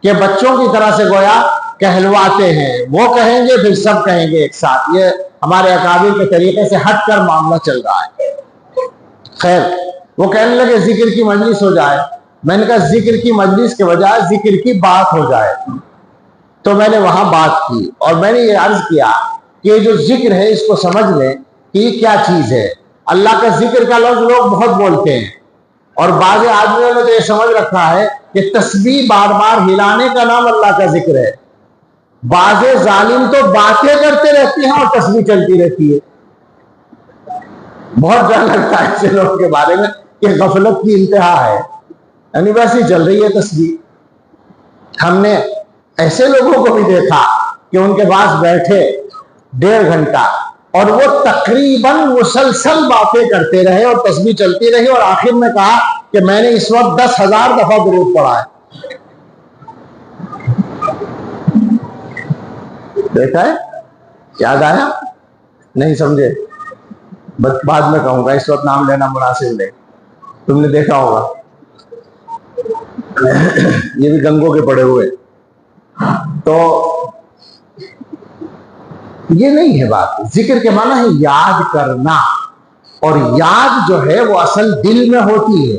کہ بچوں کی طرح سے گویا کہلواتے ہیں, وہ کہیں گے پھر سب کہیں گے ایک ساتھ. یہ ہمارے اکابر کے طریقے سے ہٹ کر معاملہ چل رہا ہے. خیر, وہ کہنے لگے ذکر کی مجلس ہو جائے. میں نے کہا ذکر کی مجلس کے بجائے ذکر کی بات ہو جائے. تو میں نے وہاں بات کی اور میں نے یہ عرض کیا کہ یہ جو ذکر ہے اس کو سمجھ لیں کہ یہ کیا چیز ہے. اللہ کا ذکر کا لفظ لوگ بہت بولتے ہیں اور بعض آدمیوں نے تو یہ سمجھ رکھا ہے کہ تسبیح بار بار ہلانے کا نام اللہ کا ذکر ہے. بعض ظالم تو باتیں کرتے رہتے ہیں اور تسبیح چلتی رہتی ہے. بہت ڈر لگتا ہے ایسے لوگوں کے بارے میں کہ غفلت کی انتہا ہے, یعنی ویسے چل رہی ہے تسبیح. ہم نے ایسے لوگوں کو بھی دیکھا کہ ان کے پاس بیٹھے 1.5 گھنٹہ اور وہ تقریباً مسلسل باتیں کرتے رہے اور تسبیح چلتی رہی, اور آخر میں کہا کہ میں نے اس وقت 10,000 دفعہ درود پڑھا ہے. دیکھا ہے, یاد آیا؟ نہیں سمجھے؟ بعد میں کہوں گا, اس وقت نام لینا مناسب نہیں. تم نے دیکھا ہوگا, یہ بھی گنگوں کے پڑے ہوئے. تو یہ نہیں ہے بات. ذکر کے معنی ہے یاد کرنا, اور یاد جو ہے وہ اصل دل میں ہوتی ہے.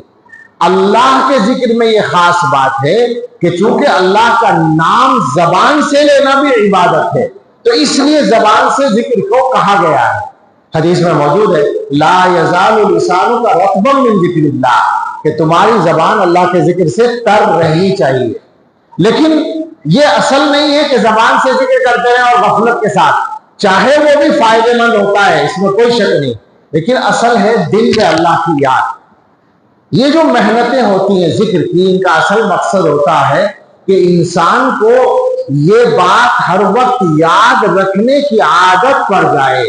اللہ کے ذکر میں یہ خاص بات ہے کہ چونکہ اللہ کا نام زبان سے لینا بھی عبادت ہے, تو اس لیے زبان سے ذکر کو کہا گیا ہے. حدیث میں موجود ہے لا یزال لسانک رطبا من ذکر اللہ, کہ تمہاری زبان اللہ کے ذکر سے تر رہنی چاہیے. لیکن یہ اصل نہیں ہے کہ زبان سے ذکر کرتے رہیں اور غفلت کے ساتھ, چاہے وہ بھی فائدہ مند ہوتا ہے, اس میں کوئی شک نہیں, لیکن اصل ہے دل میں اللہ کی یاد. یہ جو محنتیں ہوتی ہیں ذکر کی, ان کا اصل مقصد ہوتا ہے کہ انسان کو یہ بات ہر وقت یاد رکھنے کی عادت پڑ جائے,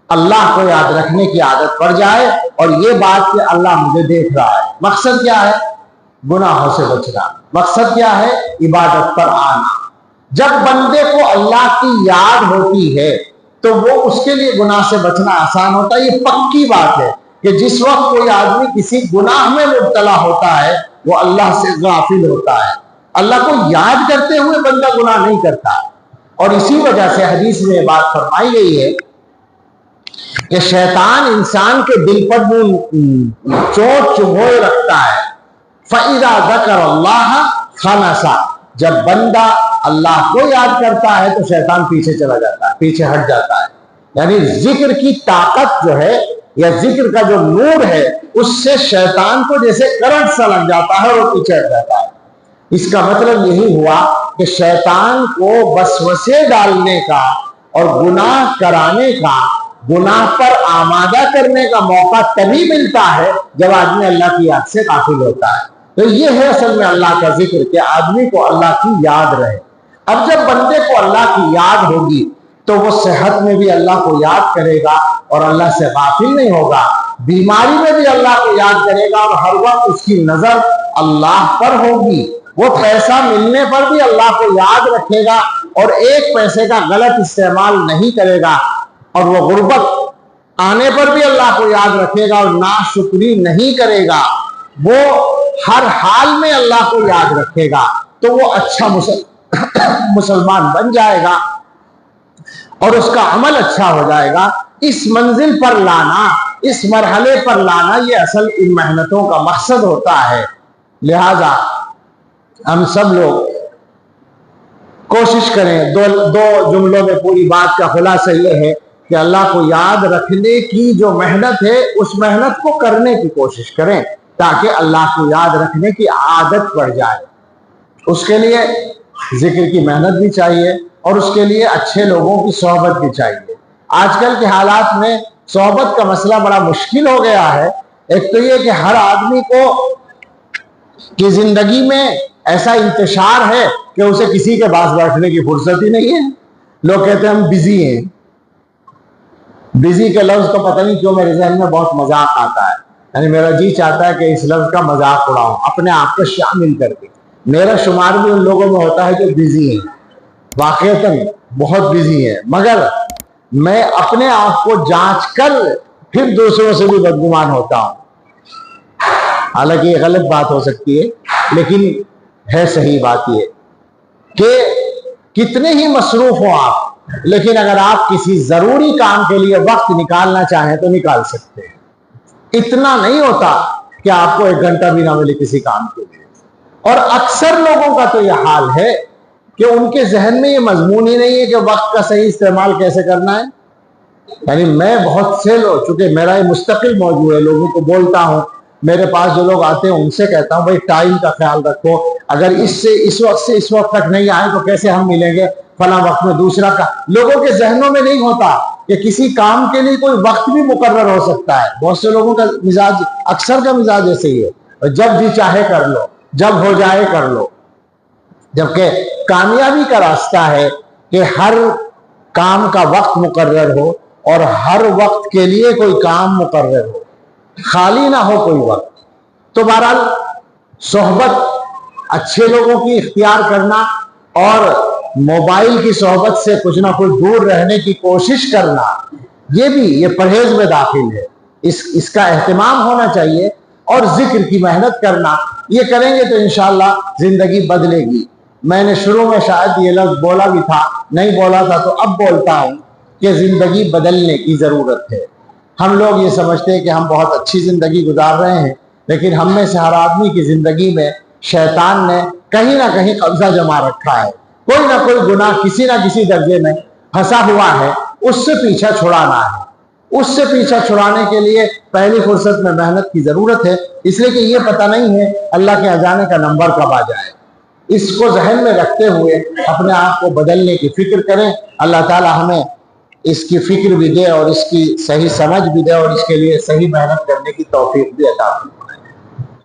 اللہ کو یاد رکھنے کی عادت پڑ جائے, اور یہ بات کہ اللہ مجھے دیکھ رہا ہے. مقصد کیا ہے؟ گناہوں سے بچنا. مقصد کیا ہے؟ عبادت پر آنا. جب بندے کو اللہ کی یاد ہوتی ہے تو وہ اس کے لیے گناہ سے بچنا آسان ہوتا ہے. یہ پکی بات ہے کہ جس وقت کوئی آدمی کسی گناہ میں مبتلا ہوتا ہے وہ اللہ سے غافل ہوتا ہے. اللہ کو یاد کرتے ہوئے بندہ گناہ نہیں کرتا, اور اسی وجہ سے حدیث میں یہ بات فرمائی گئی ہے کہ شیطان انسان کے دل پر چوٹ چبھوئے رکھتا ہے. فَإِذَا ذَكَرَ اللَّهَ خَنَسَ, جب بندہ اللہ کو یاد کرتا ہے تو شیطان پیچھے چلا جاتا ہے, پیچھے ہٹ جاتا ہے. یعنی ذکر کی طاقت جو ہے یا ذکر کا جو نور ہے اس سے شیطان کو جیسے کرنٹ سا لگ جاتا ہے اور وہ پیچھے ہٹ جاتا ہے. اس کا مطلب یہی ہوا کہ شیطان کو وسوسے ڈالنے کا اور گناہ کرانے کا, گناہ پر آمادہ کرنے کا موقع تبھی ملتا ہے جب آدمی اللہ کی یاد سے غافل ہوتا ہے. تو یہ ہے اصل میں اللہ کا ذکر, کہ آدمی کو اللہ کی یاد رہے. اب جب بندے کو اللہ کی یاد ہوگی تو وہ صحت میں بھی اللہ کو یاد کرے گا اور اللہ سے غافل نہیں ہوگا, بیماری میں بھی اللہ کو یاد کرے گا اور ہر وقت اس کی نظر اللہ پر ہوگی. وہ پیسہ ملنے پر بھی اللہ کو یاد رکھے گا اور ایک پیسے کا غلط استعمال نہیں کرے گا, اور وہ غربت آنے پر بھی اللہ کو یاد رکھے گا اور ناشکری نہیں کرے گا. وہ ہر حال میں اللہ کو یاد رکھے گا تو وہ اچھا مسلمان بن جائے گا اور اس کا عمل اچھا ہو جائے گا. اس منزل پر لانا, اس مرحلے پر لانا, یہ اصل ان محنتوں کا مقصد ہوتا ہے. لہذا ہم سب لوگ کوشش کریں. دو جملوں میں پوری بات کا خلاصہ یہ ہے کہ اللہ کو یاد رکھنے کی جو محنت ہے اس محنت کو کرنے کی کوشش کریں تاکہ اللہ کو یاد رکھنے کی عادت پڑ جائے. اس کے لیے ذکر کی محنت بھی چاہیے اور اس کے لیے اچھے لوگوں کی صحبت بھی چاہیے. آج کل کے حالات میں صحبت کا مسئلہ بڑا مشکل ہو گیا ہے. ایک تو یہ کہ ہر آدمی کو کی زندگی میں ایسا انتشار ہے کہ اسے کسی کے پاس بیٹھنے کی فرصت ہی نہیں ہے. لوگ کہتے ہیں ہم بزی ہیں. بزی کے لفظ کو پتہ نہیں کیوں میرے ذہن میں بہت مذاق آتا ہے، یعنی میرا جی چاہتا ہے کہ اس لفظ کا مذاق اڑاؤں اپنے آپ کو شامل کر کے۔ میرا شمار بھی ان لوگوں میں ہوتا ہے جو بزی ہیں، واقعتاً بہت بزی ہیں، مگر میں اپنے آپ کو جانچ کر پھر دوسروں سے بھی بدگمان ہوتا ہوں۔ حالانکہ یہ غلط بات ہو سکتی ہے، لیکن ہے صحیح بات یہ کہ کتنے ہی مصروف ہو آپ، لیکن اگر آپ کسی ضروری کام کے لیے وقت نکالنا چاہیں تو نکال سکتے ہیں۔ اتنا نہیں ہوتا کہ آپ کو 1 گھنٹہ بھی نہ ملے کسی کام کے لیے۔ اور اکثر لوگوں کا تو یہ حال ہے کہ ان کے ذہن میں یہ مضمون ہی نہیں ہے کہ وقت کا صحیح استعمال کیسے کرنا ہے۔ یعنی میں بہت سے لوگ، چونکہ میرا یہ مستقل موضوع ہے، لوگوں کو بولتا ہوں، میرے پاس جو لوگ آتے ہیں ان سے کہتا ہوں بھائی ٹائم کا خیال رکھو، اگر اس وقت سے اس وقت تک نہیں آئے تو کیسے ہم ملیں گے فلاں وقت میں دوسرا کا۔ لوگوں کے ذہنوں میں نہیں ہوتا کہ کسی کام کے لیے کوئی وقت بھی مقرر ہو سکتا ہے۔ بہت سے لوگوں کا مزاج، اکثر کا مزاج ایسے ہی ہے، جب جی چاہے کر لو، جب ہو جائے کر لو، جبکہ کامیابی کا راستہ ہے کہ ہر کام کا وقت مقرر ہو اور ہر وقت کے لیے کوئی کام مقرر ہو، خالی نہ ہو کوئی وقت۔ تو بہرحال صحبت اچھے لوگوں کی اختیار کرنا اور موبائل کی صحبت سے کچھ نہ کچھ دور رہنے کی کوشش کرنا، یہ پرہیز میں داخل ہے، اس کا اہتمام ہونا چاہیے۔ اور ذکر کی محنت کرنا، یہ کریں گے تو انشاءاللہ زندگی بدلے گی۔ میں نے شروع میں شاید یہ لفظ بولا بھی تھا، نہیں بولا تھا تو اب بولتا ہوں کہ زندگی بدلنے کی ضرورت ہے۔ ہم لوگ یہ سمجھتے ہیں کہ ہم بہت اچھی زندگی گزار رہے ہیں، لیکن ہم میں سے ہر آدمی کی زندگی میں شیطان نے کہیں نہ کہیں قبضہ جما رکھا ہے۔ کوئی نہ کوئی گناہ کسی نہ کسی درجے میں پھنسا ہوا ہے، اس سے پیچھا چھڑانا ہے۔ اس سے پیچھا چھڑانے کے لیے پہلی فرصت میں محنت کی ضرورت ہے، اس لیے کہ یہ پتہ نہیں ہے اللہ کے اجانے کا نمبر کب آ جائے۔ اس کو ذہن میں رکھتے ہوئے اپنے آپ کو بدلنے کی فکر کریں۔ اللہ تعالی ہمیں اس کی فکر بھی دے اور اس کی صحیح سمجھ بھی دے اور اس کے لیے صحیح محنت کرنے کی توفیق بھی عطا فرمائے۔